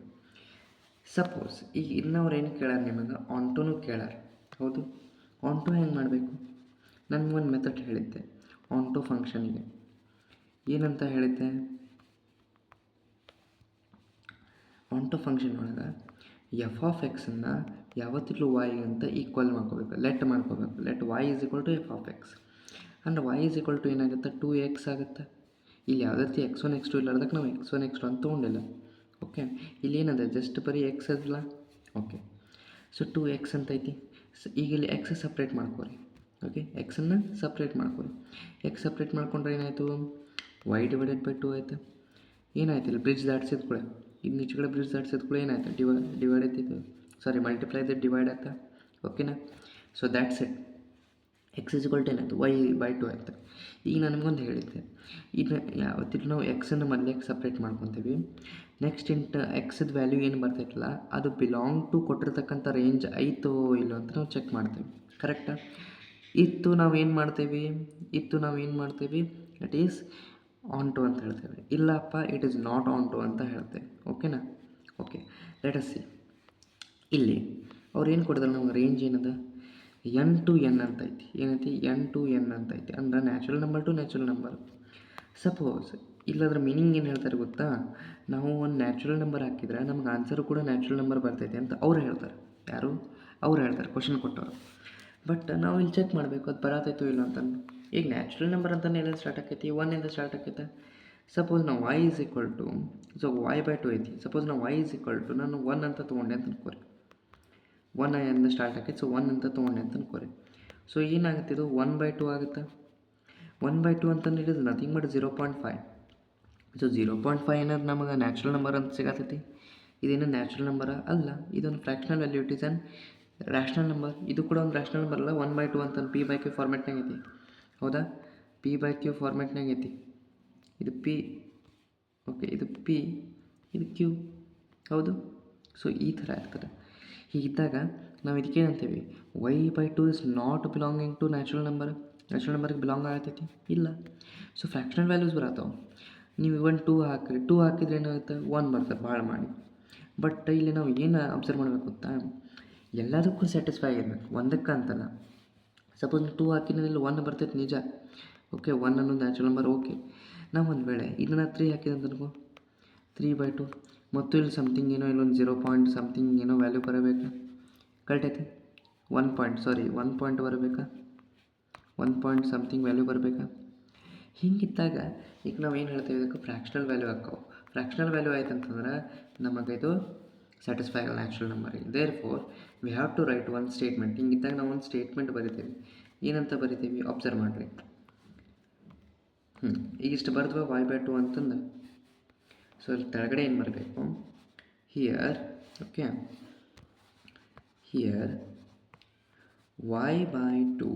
ಸಪೋಸ್ ಈಗ ಇನ್ನವ್ರು ಏನು ಕೇಳ್ಯಾರ ನಿಮಗೆ? ಆನ್ಟುನೂ ಕೇಳ್ಯಾರ. ಹೌದು, ಆನ್ಟು ಹೆಂಗೆ ಮಾಡಬೇಕು? ನಾನು ಒಂದು ಮೆಥಡ್ ಹೇಳಿದ್ದೆ ಆನ್ಟು ಫಂಕ್ಷನಿಗೆ. ಏನಂತ ಹೇಳಿದ್ದೆ? ಆನ್ಟು ಫಂಕ್ಷನ್ ಒಳಗೆ ಎಫ್ ಆಫ್ ಎಕ್ಸನ್ನು ಯಾವತ್ತಿಗೂ y ಅಂತ ಈಕ್ವಲ್ ಮಾಡ್ಕೋಬೇಕು, ಲೆಟ್ ಮಾಡ್ಕೋಬೇಕು. Let y is equal to F of X. ಅಂದರೆ y ಈಸ್ ಈಕ್ವಲ್ ಟು ಏನಾಗುತ್ತೆ? 2x ಆಗುತ್ತೆ. ಇಲ್ಲಿ ಯಾವುದೇ ರೀತಿ x1 x2 ಇಲ್ಲಾರ್ದಕ್ಕೆ ನಾವು x1 x2 ಅಂತ ತೊಗೊಂಡಿಲ್ಲ. ಓಕೆ, ಇಲ್ಲಿ ಏನದ? ಜಸ್ಟ್ ಬರೀ x ಅದಲ್ಲ. ಓಕೆ, ಸೊ 2x ಅಂತ ಐತಿ. ಈಗ ಇಲ್ಲಿ x ಸಪ್ರೇಟ್ ಮಾಡ್ಕೊರಿ. ಓಕೆ, ಎಕ್ಸನ್ನು ಸಪ್ರೇಟ್ ಮಾಡ್ಕೊರಿ. ಎಕ್ಸ್ ಸಪ್ರೇಟ್ ಮಾಡ್ಕೊಂಡ್ರೆ ಏನಾಯಿತು? y ಡಿವೈಡೆಡ್ ಬೈ 2 ಆಯಿತು. ಏನಾಯ್ತು? ಇಲ್ಲಿ ಬ್ರಿಡ್ಜ್ ದಾಟ್ಸಿದ ಕೂಡ, ಇನ್ನು ಈಚೆ ಕಡೆ ಬ್ರಿಡ್ಜ್ ದಾಟ್ಸಿದ ಕೂಡ ಏನಾಯ್ತು? ಡಿವೈಡ್ ಐತಿತ್ತು, ಸಾರಿ ಮಲ್ಟಿಪ್ಲೈ ಇದ್ದು ಡಿವೈಡ್ ಆಯ್ತಾ? ಓಕೆನಾ? So that's it. X is equal to ಏನಾಯ್ತು? y ಬೈ 2 ಆಯ್ತು. ಈಗ ನಾನು ನಿಮ್ಗೊಂದು ಹೇಳಿದ್ದೆ, ಈಗ ಯಾವತ್ತಿಗೂ ನಾವು ಎಕ್ಸನ್ನು ಮೊದಲಿಗೆ ಸಪ್ರೇಟ್ ಮಾಡ್ಕೊತೀವಿ. ನೆಕ್ಸ್ಟ್ ಎಕ್ಸದ ವ್ಯಾಲ್ಯೂ ಏನು ಬರ್ತೈತಲ್ಲ, ಅದು ಬಿಲಾಂಗ್ ಟು ಕೊಟ್ಟಿರ್ತಕ್ಕಂಥ ರೇಂಜ್ ಐತೋ ಇಲ್ಲೋ ಅಂತ ನಾವು ಚೆಕ್ ಮಾಡ್ತೀವಿ. ಕರೆಕ್ಟಾ? ಇತ್ತು ನಾವೇನು ಮಾಡ್ತೀವಿ? ಇಟ್ ಈಸ್ ಆನ್ ಟು ಅಂತ ಹೇಳ್ತೇವೆ. ಇಲ್ಲಪ್ಪ it is not onto ಅಂತ ಹೇಳ್ತೇವೆ. ಓಕೆನಾ? Okay, let us see. ಇಲ್ಲಿ ಅವ್ರು ಏನು ಕೊಡ್ತಾರೆ ನಮ್ಗೆ? ರೇಂಜ್ ಏನದ? n to n ಅಂತ ಐತಿ. ಏನೈತಿ? n to n ಅಂತ ಐತಿ. ಅಂದ್ರೆ natural number to natural number. Suppose ಇಲ್ಲದ್ರ ಮೀನಿಂಗ್ ಏನು ಹೇಳ್ತಾರೆ ಗೊತ್ತಾ? ನಾವು ಒಂದು ನ್ಯಾಚುರಲ್ ನಂಬರ್ ಹಾಕಿದ್ರೆ ನಮ್ಗೆ ಆನ್ಸರು ಕೂಡ ನ್ಯಾಚುರಲ್ ನಂಬರ್ ಬರ್ತೈತೆ ಅಂತ ಅವ್ರು ಹೇಳ್ತಾರೆ. ಯಾರು? ಅವ್ರು ಹೇಳ್ತಾರೆ, ಕ್ವಶನ್ ಕೊಟ್ಟವರು. ಬಟ್ ನಾವು ಇಲ್ಲಿ ಚೆಕ್ ಮಾಡಬೇಕು ಅದು ಬರತೈತೋ ಇಲ್ಲ ಅಂತಂದು. ಈಗ ನ್ಯಾಚುರಲ್ ನಂಬರ್ ಅಂತಲೇ ಎಲ್ಲ ಸ್ಟಾರ್ಟ್ ಆಕೈತಿ, 1 ಇಂದ ಸ್ಟಾರ್ಟ್ ಆಕೈತೆ. ಸಪೋಸ್ ನಾವು y is equal to, so y by 2 ಐತಿ. ಸಪೋಸ್ ನಾವು y ಈಸ್ ಈಕ್ವಲ್ ಟು ನಾನು 1 ಅಂತ ತೊಗೊಂಡೆ ಅಂತ ಅನ್ಕೋರಿ. 1 ಇಂದ ಸ್ಟಾರ್ಟ್ ಆಕೈತೆ, ಸೊ 1 ಅಂತ ತೊಗೊಂಡೆ ಅಂತ ಅನ್ಕೋರಿ. ಸೊ ಏನಾಗುತ್ತೆ? ಇದು 1 ಬೈ 2 ಆಗುತ್ತೆ. 1 ಬೈ 2 ಅಂತಂದ್ರೆ it is nothing but 0.5. So 0.5 ಏನಾದ್ರು ನಮಗೆ ನ್ಯಾಚುರಲ್ ನಂಬರ್ ಅಂತ ಸಿಗತೈತಿ. ಇದೇನು ನ್ಯಾಚುರಲ್ ನಂಬರ ಅಲ್ಲ, ಇದೊಂದು fractional value. It is an rational number. ಇದು ಕೂಡ ಒಂದು ರ್ಯಾಷನಲ್ ನಂಬರ್ ಅಲ್ಲ. 1 ಬೈ 2 ಅಂತ ಪಿ ಬೈ ಕ್ಯೂ ಫಾರ್ಮೆಟ್ನಾಗ ಐತಿ. ಹೌದಾ? ಪಿ ಬೈ ಕ್ಯೂ ಫಾರ್ಮೆಟ್ನಾಗ ಐತಿ. ಇದು ಪಿ, ಓಕೆ, ಇದು ಪಿ, ಇದು ಕ್ಯೂ. ಹೌದು? ಸೊ ಈ ಥರ ಇರ್ತದೆ. ಹೀಗಿದ್ದಾಗ ನಾವು ಇದಕ್ಕೆ ಏನಂತೀವಿ? y by 2 is not belonging to natural number. Natural ನಂಬರ್ಗೆ ಬಿಲಾಂಗ್ ಆಗತೈತಿ ಇಲ್ಲ. ಸೊ ಫ್ರ್ಯಾಕ್ಷನಲ್ ವ್ಯಾಲ್ಯೂಸ್ ಬರತ್ತವೆ. ನೀವು ಇವನ್ 2 ಹಾಕಿರಿ, 2 ಹಾಕಿದ್ರೆ ಏನಾಗುತ್ತೆ? 1 ಬರ್ತದೆ ಭಾಳ ಮಾಡಿ. ಬಟ್ ಇಲ್ಲಿ ನಾವು ಏನು ಅಬ್ಸರ್ವ್ ಮಾಡಬೇಕು ಗೊತ್ತಾ? ಎಲ್ಲದಕ್ಕೂ ಸ್ಯಾಟಿಸ್ಫೈ ಆಗಿರ್ಬೇಕು, ಒಂದಕ್ಕೆ ಅಂತಲ್ಲ. ಸಪೋಸ್ 2 ಹಾಕಿದ್ರೆ ಇಲ್ಲಿ 1 ಬರ್ತೈತೆ ನಿಜ. ಓಕೆ, 1 ಅನ್ನೋದು ನ್ಯಾಚುರಲ್ ನಂಬರ್. ಓಕೆ, ನಾವು ಒಂದು ವೇಳೆ ಇದನ್ನು 3 ಹಾಕಿದೆ ಅಂತ ಅನ್ಕೋ, 3 ಬೈ 2 ಮತ್ತು ಇಲ್ಲಿ ಸಮಥಿಂಗ್ ಏನೋ ಇಲ್ಲೊಂದು 0 ಪಾಯಿಂಟ್ ಸಮಥಿಂಗ್ ಏನೋ ವ್ಯಾಲ್ಯೂ ಬರಬೇಕಾ? ಕರೆಕ್ಟ್ ಐತಿ. 1 ಪಾಯಿಂಟ್ ಬರಬೇಕಾ? 1 ಪಾಯಿಂಟ್ ಸಮಥಿಂಗ್ ವ್ಯಾಲ್ಯೂ ಬರಬೇಕಾ? ಹಿಂಗಿದ್ದಾಗ ಈಗ ನಾವು ಏನು ಹೇಳ್ತೇವೆ? ಇದಕ್ಕೆ ಫ್ರ್ಯಾಕ್ಷನಲ್ ವ್ಯಾಲ್ಯೂ ಹಾಕವು. ಫ್ರ್ಯಾಕ್ಷನಲ್ ವ್ಯಾಲ್ಯೂ ಆಯ್ತು ಅಂತಂದ್ರೆ ನಮಗೆ ಇದು satisfy a natural number. Therefore we have to write one statement. ಹಿಂಗಿದ್ದಾಗ ನಾವು ಒಂದು ಸ್ಟೇಟ್ಮೆಂಟ್ ಬರಿತೀವಿ. ಏನಂತ ಬರಿತೀವಿ ಅಬ್ಸರ್ವ್ ಮಾಡಿರಿ. ಈಗ ಇಷ್ಟು ಬರ್ದ್ವಾ y/2 ಅಂತಂದು. ಸೊ ಇಲ್ಲಿ ಕೆಳಗಡೆ ಏನು ಬರಬೇಕು, here okay, here y/2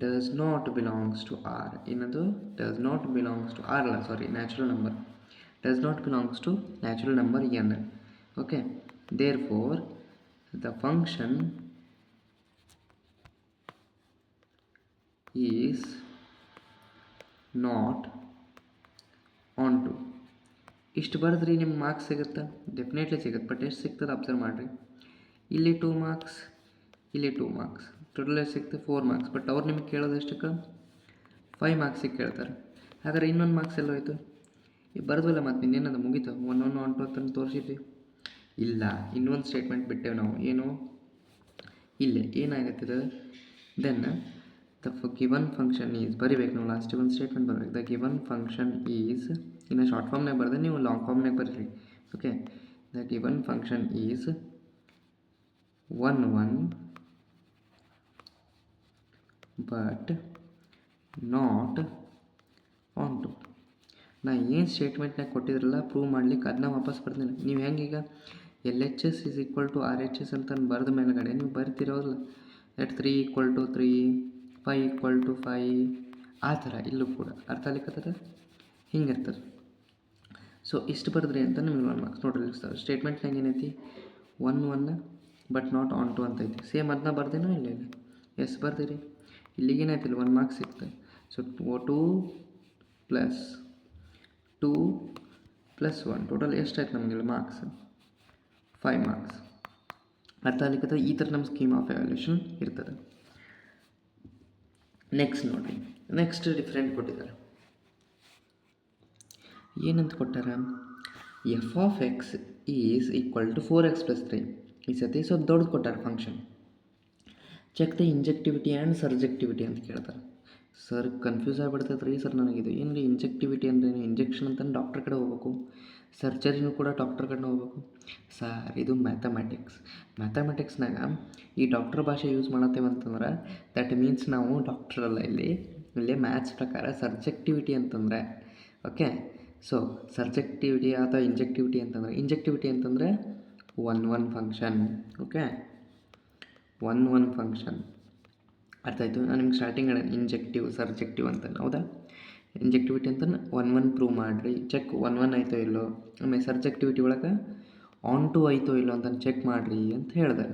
does not belongs to r. ಏನದು does not belongs to r ಅಲ್ಲ, sorry, natural number does not belongs to natural number n. Okay, therefore the function is not onto. ಇಷ್ಟು ಬರೆದ್ರಿ ನಿಮ್ಮ marks ಸಿಗುತ್ತಾ? Definitely ಸಿಗುತ್ತೆ. But ಎಷ್ಟು ಸಿಗ್ತದೆ observe ಮಾಡಿರಿ. ಇಲ್ಲಿ 2 ಮಾರ್ಕ್ಸ್, ಇಲ್ಲಿ 2 ಮಾರ್ಕ್ಸ್, ಟೋಟಲ್ ಎಷ್ಟು ಸಿಗ್ತದೆ 4 ಮಾರ್ಕ್ಸ್. ಬಟ್ ಅವ್ರು ನಿಮ್ಗೆ ಕೇಳೋದು ಎಷ್ಟಕ್ಕೆ 5 ಮಾರ್ಕ್ಸಿಗೆ ಕೇಳ್ತಾರೆ. ಹಾಗಾದ್ರೆ ಇನ್ನೊಂದು ಮಾರ್ಕ್ಸ್ ಎಲ್ಲ ಹೋಯ್ತು? ಈಗ ಬರೆದ್ವಲ್ಲ, ಮತ್ತು ಇನ್ನೇನದು ಮುಗೀತು? 1 1 1 2 ಅಂತ ತೋರಿಸಿದ್ವಿ. ಇಲ್ಲ, ಇನ್ನೊಂದು ಸ್ಟೇಟ್ಮೆಂಟ್ ಬಿಟ್ಟೇವೆ ನಾವು. ಏನು ಇಲ್ಲೇ ಏನಾಗುತ್ತದೆ? Then the given function is ಬರಿಬೇಕು ನಾವು. ಲಾಸ್ಟ್ ಒಂದು ಸ್ಟೇಟ್ಮೆಂಟ್ ಬರಬೇಕು. ದ ಗಿವನ್ ಫಂಕ್ಷನ್ ಈಸ್, ಇನ್ನು ಶಾರ್ಟ್ ಫಾರ್ಮ್ನಾಗ ಬರೆದೆ, ನೀವು ಲಾಂಗ್ ಫಾರ್ಮ್ನಾಗ ಬರೀರಿ. Okay, the given function is 1 1 but not onto. ನಾ ಏನು ಸ್ಟೇಟ್ಮೆಂಟ್ನಾಗ ಕೊಟ್ಟಿದ್ರಲ್ಲ ಪ್ರೂವ್ ಮಾಡ್ಲಿಕ್ಕೆ, ಅದನ್ನ ವಾಪಸ್ ಬರ್ತೀನಿ. ನೀವು ಹೆಂಗೀಗ LHS is equal to RHS ಅಂತ ಬರೆದ ಮೇಲ್ಗಡೆ ನೀವು ಬರ್ತಿರೋಲ್ಲ, ಎಟ್ 3 = 3, 5 = 5, ಆ ಥರ ಇಲ್ಲೂ ಕೂಡ ಅರ್ಥ ಆಗ್ಲಿಕ್ಕತ್ತದ, ಹಿಂಗಿರ್ತದೆ. ಸೊ ಇಷ್ಟು ಬರೆದ್ರಿ ಅಂತ ನಿಮ್ಗೆ 1 ಮಾರ್ಕ್ಸ್. ನೋಡ್ರಿ ಸ್ಟೇಟ್ಮೆಂಟ್ನಾಗ ಏನೈತಿ 1 1 ಬಟ್ ನಾಟ್ ಆನ್ ಟು ಅಂತ ಐತಿ. ಸೇಮ್ ಅದನ್ನ ಬರ್ದೇನೋ ಇಲ್ಲ ಇಲ್ಲ, ಎಸ್ ಬರ್ದಿರಿ. ಇಲ್ಲಿಗೇನಾಯ್ತಿಲ್ಲ 1 ಮಾರ್ಕ್ಸ್ ಸಿಗ್ತದೆ. ಸೊ 2 + 2 + 1 ಟೋಟಲ್ ಎಷ್ಟಾಯ್ತು ನಮಗೆಲ್ಲ ಮಾರ್ಕ್ಸ್? 5 ಮಾರ್ಕ್ಸ್. ಅರ್ಥ ಆಗ್ಲಿಕ್ಕೆ ಈ ಥರ ನಮ್ಮ ಸ್ಕೀಮ್ ಆಫ್ ಎವ್ಯಾಲ್ಯೂಷನ್ ಇರ್ತದೆ. ನೆಕ್ಸ್ಟ್ ನೋಡಿರಿ, ನೆಕ್ಸ್ಟ್ ಡಿಫ್ರೆಂಟ್ ಕೊಟ್ಟಿದ್ದಾರೆ. ಏನಂತ ಕೊಟ್ಟಾರ? f(x) is equal to 4x + 3. ಈ ಸತಿ ಸ್ವಲ್ಪ ದೊಡ್ಡದು ಕೊಟ್ಟಾರ ಫಂಕ್ಷನ್. ಚೆಕ್ ದ ಇಂಜೆಕ್ಟಿವಿಟಿ ಆ್ಯಂಡ್ ಸರ್ಜೆಕ್ಟಿವಿಟಿ ಅಂತ ಕೇಳ್ತಾರೆ. ಸರ್ ಕನ್ಫ್ಯೂಸ್ ಆಗಿಬಿಡ್ತೈತೆ ರೀ ಸರ್ ನನಗಿದು. ಏನು ರೀ ಇಂಜೆಕ್ಟಿವಿಟಿ ಅಂದ್ರೆ? ಇಂಜೆಕ್ಷನ್ ಅಂತ ಡಾಕ್ಟರ್ ಕಡೆ ಹೋಗ್ಬೇಕು, ಸರ್ಜರಿನೂ ಕೂಡ ಡಾಕ್ಟರ್ ಕಡೆ ಹೋಗ್ಬೇಕು. ಸರ್ ಇದು ಮ್ಯಾಥಮೆಟಿಕ್ಸ್ನಾಗ ಈ ಡಾಕ್ಟರ್ ಭಾಷೆ ಯೂಸ್ ಮಾಡತ್ತೇವೆ ಅಂತಂದ್ರೆ ದ್ಯಾಟ್ ಮೀನ್ಸ್ ನಾವು ಡಾಕ್ಟರ್ ಅಲ್ಲ. ಇಲ್ಲಿ ಮ್ಯಾಥ್ಸ್ ಪ್ರಕಾರ ಸರ್ಜೆಕ್ಟಿವಿಟಿ ಅಂತಂದರೆ, ಓಕೆ, ಸೊ ಸರ್ಜೆಕ್ಟಿವಿಟಿ ಅಥವಾ ಇಂಜೆಕ್ಟಿವಿಟಿ ಅಂತಂದರೆ 1 1 ಫಂಕ್ಷನ್. ಓಕೆ, 1 1 ಫಂಕ್ಷನ್ ಅರ್ಥ ಆಯಿತು. ನಾನು ನಿಮ್ಗೆ ಸ್ಟಾರ್ಟಿಂಗ್ ಇಂಜೆಕ್ಟಿವ್ ಸರ್ಜೆಕ್ಟಿವ್ ಅಂತ, ಹೌದಾ? ಇಂಜೆಕ್ಟಿವಿಟಿ ಅಂತ 1 1 ಪ್ರೂವ್ ಮಾಡಿರಿ, ಚೆಕ್ 1 1 ಆಯಿತೋ ಇಲ್ಲೋ. ಆಮೇಲೆ ಸರ್ಜೆಕ್ಟಿವಿಟಿ ಒಳಗೆ ಆನ್ ಟು ಆಯಿತೋ ಇಲ್ಲೋ ಅಂತ ಚೆಕ್ ಮಾಡಿರಿ ಅಂತ ಹೇಳಿದೆ.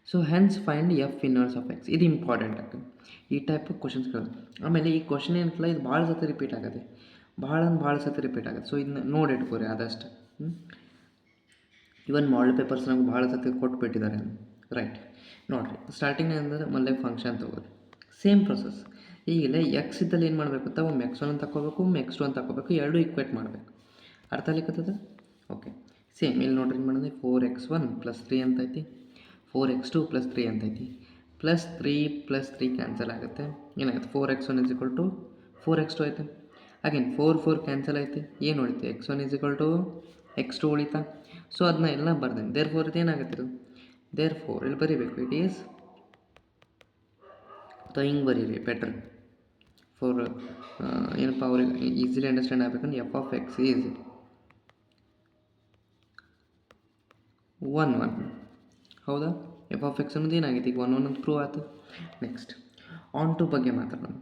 So hence find f(inverse of x). ಇದು ಇಂಪಾರ್ಟೆಂಟ್ ಆಗ್ತದೆ, ಈ ಟೈಪ್ ಆಫ್ ಕ್ವಶನ್ಸ್ ಕೇಳೋದು. ಆಮೇಲೆ ಈ ಕ್ವಶನ್ ಏನಂತಲ್ಲ, ಇದು ಭಾಳ ಸತಿ ರಿಪೀಟ್ ಆಗುತ್ತೆ, ಭಾಳ ಸತಿ ರಿಪೀಟ್ ಆಗುತ್ತೆ. ಸೊ ಇದನ್ನ ನೋಡಿ ಇಟ್ಕೋರಿ ಆದಷ್ಟು. ಇವನ್ ಮಾಡಲ್ ಪೇಪರ್ಸ್ನಾಗ ಭಾಳ ಸತಿ ಕೊಟ್ಬಿಟ್ಟಿದ್ದಾರೆ, ರೈಟ್? ನೋಡಿರಿ, ಸ್ಟಾರ್ಟಿಂಗ್ ಅಂದರೆ ಮೊದಲೇ ಫಂಕ್ಷನ್ ತೊಗೋರಿ, ಸೇಮ್ ಪ್ರೊಸೆಸ್. ಈಗಲೇ ಎಕ್ಸ್ ಇದ್ದಲ್ಲಿ ಏನು ಮಾಡಬೇಕು ಅಂತ, ಒಮ್ಮೆ x1 ಅಂತ ತಗೋಬೇಕು, ಒಮ್ಮೆ x2 ಅಂತ ತಗೋಬೇಕು, ಎರಡು ಈಕ್ವೇಟ್ ಮಾಡಬೇಕು. ಅರ್ಥ ಆಗ್ಲಿಕ್ಕತ್ತದ? ಓಕೆ, ಸೇಮ್ ಇಲ್ಲಿ ನೋಡ್ರಿ ಏನು ಮಾಡಿದೆ, 4x1 + 3 ಅಂತ ಐತಿ, 4x2 + 3 ಅಂತ ಐತಿ, +3 + 3 ಕ್ಯಾನ್ಸಲ್ ಆಗುತ್ತೆ. ಏನಾಗುತ್ತೆ? 4x1 = 4x2 ಐತೆ. ಅಗೇನ್ 4 4 ಕ್ಯಾನ್ಸಲ್ ಐತಿ, ಏನು ಉಳಿತು? x1 = x2 ಉಳಿತಾ. ಸೊ ಅದನ್ನ ಎಲ್ಲ ಬರ್ದೇನೆ. ದೇರ್ಫೋರ್ ಇದು ಏನಾಗುತ್ತೆ? ಇದು ದೇರ್ಫೋರ್ ಇಲ್ಲಿ ಬರೀಬೇಕು, ಇಟ್ ಈಸ್ ಹಿಂಗೆ ಬರೀರಿ ಬೆಟರ್ ಫಾರ್ ಏನಪ್ಪ ಅವ್ರಿಗೆ ಈಸಿಲಿ ಅಂಡರ್ಸ್ಟ್ಯಾಂಡ್ ಆಗಬೇಕಂದ್ರೆ f(x) ಈಸ್ 1 1. ಹೌದಾ? f(x) ಅನ್ನೋದು ಏನಾಗಿದೆ? ಈಗ 1 1 ಅಂತ ಪ್ರೂವ್ ಆಯ್ತು. ನೆಕ್ಸ್ಟ್ ಆನ್ ಟು ಬಗ್ಗೆ ಮಾತಾಡೋಣ.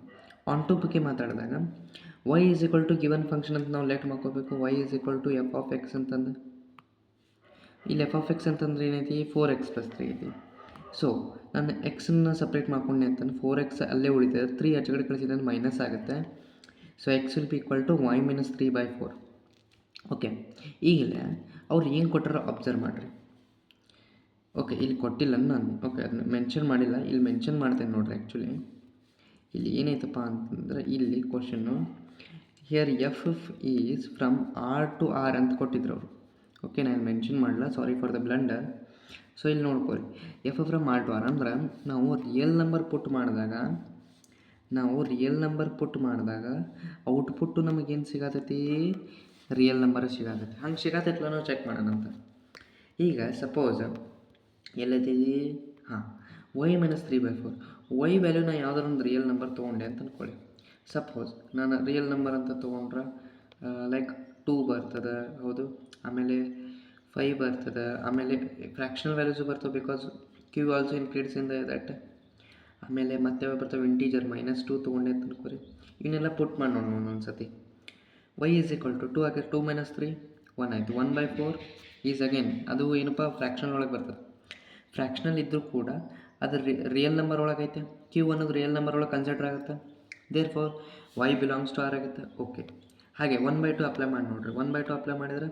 ಆನ್ ಟು ಬಗ್ಗೆ ಮಾತಾಡಿದಾಗ y = ಗಿವನ್ ಫಂಕ್ಷನ್ ಅಂತ ನಾವು ಲೆಟ್ ಮಾಡ್ಕೋಬೇಕು. y = f(x) ಅಂತಂದು ಇಲ್ಲಿ f(x) ಅಂತಂದ್ರೆ ಏನೈತಿ? 4x + 3 ಐತಿ. ಸೊ ನಾನು ಎಕ್ಸನ್ನು ಸಪ್ರೇಟ್ ಮಾಡ್ಕೊಂಡೆ ಅಂತಂದು 4x ಅಲ್ಲೇ ಉಳಿತದೆ, 3 ಆಚೆಗಡೆ ಕಳಿಸಿದ್ರೆ ಮೈನಸ್ ಆಗುತ್ತೆ. So x will be equal to y - 3/4. Okay, ಈಗಲೇ ಅವ್ರು ಏನು ಕೊಟ್ಟಾರೋ ಅಬ್ಸರ್ವ್ ಮಾಡಿರಿ. ಓಕೆ, ಇಲ್ಲಿ ಕೊಟ್ಟಿಲ್ಲ ನಾನು, ಓಕೆ ಅದನ್ನ ಮೆನ್ಷನ್ ಮಾಡಿಲ್ಲ, ಇಲ್ಲಿ ಮೆನ್ಷನ್ ಮಾಡ್ತೇನೆ ನೋಡಿರಿ. ಆ್ಯಕ್ಚುಲಿ ಇಲ್ಲಿ ಏನೈತಪ್ಪ ಅಂತಂದರೆ, ಇಲ್ಲಿ question here f is from r to r ಅಂತ ಕೊಟ್ಟಿದ್ರು ಅವರು. ಓಕೆ, ನಾನು ಮೆನ್ಷನ್ ಮಾಡಲ್ಲ, sorry for the blunder. So ಇಲ್ಲಿ ನೋಡ್ಕೊಳ್ಳಿ, f from r to r ಅಂದ್ರೆ ನಾವು ರಿಯಲ್ ನಂಬರ್ ಪುಟ್ ಮಾಡಿದಾಗ ಔಟ್ಪುಟ್ಟು ನಮಗೇನು ಸಿಗತೈತಿ? ರಿಯಲ್ ನಂಬರ್ ಸಿಗತೈತಿ. ಹಂಗೆ ಸಿಗತೈತಲ್ಲ ನಾವು ಚೆಕ್ ಮಾಡೋಣ ಅಂತ. ಈಗ ಸಪೋಸ್ ಎಲ್ಲೈತಿ ಹಾಂ y ಮೈನಸ್ 3/4 y ವ್ಯಾಲ್ಯೂನ ಯಾವುದಾದ್ರು ಒಂದು ರಿಯಲ್ ನಂಬರ್ ತೊಗೊಂಡೆ ಅಂತ ಅಂದ್ಕೊಳ್ಳಿ. ಸಪೋಸ್ ನಾನು ರಿಯಲ್ ನಂಬರ್ ಅಂತ ತೊಗೊಂಡ್ರೆ ಲೈಕ್ 2 ಬರ್ತದೆ, ಹೌದು, ಆಮೇಲೆ 5 ಬರ್ತದೆ, ಆಮೇಲೆ ಫ್ರ್ಯಾಕ್ಷನಲ್ ವ್ಯಾಲ್ಯೂಸು ಬರ್ತವೆ because Q also includes in that. ಆಮೇಲೆ ಮತ್ತೆ ಯಾವ ಬರ್ತವೆ ಇಂಟೀಜರ್ -2 ತೊಗೊಂಡೆ ಅಂತ ಅನ್ಕೋರಿ. ಇವನ್ನೆಲ್ಲ ಪುಟ್ ಮಾಡಿ ನೋಡೋಣ ಒಂದೊಂದು ಸತಿ. y ಈಸ್ ಈಕ್ವಲ್ ಟು 2 ಆಗಿ 2 - 3 1 ಆಯಿತು. 1/4 ಈಸ್ ಅಗೇನ್ ಅದು ಏನಪ್ಪ ಫ್ರ್ಯಾಕ್ಷನಲ್ ಒಳಗೆ ಬರ್ತದೆ. ಫ್ರ್ಯಾಕ್ಷನಲ್ ಇದ್ದರೂ ಕೂಡ ಅದು ರಿಯಲ್ ನಂಬರ್ ಒಳಗೆ ಐತೆ. ಕ್ಯೂ ಅನ್ನೋದು ರಿಯಲ್ ನಂಬರ್ ಒಳಗೆ ಕನ್ಸಿಡರ್ ಆಗುತ್ತೆ. Therefore y belongs to r ಆಗುತ್ತೆ. ಓಕೆ, ಹಾಗೆ 1/2 ಅಪ್ಲೈ ಮಾಡಿ ನೋಡಿರಿ. 1/2 ಅಪ್ಲೈ ಮಾಡಿದರೆ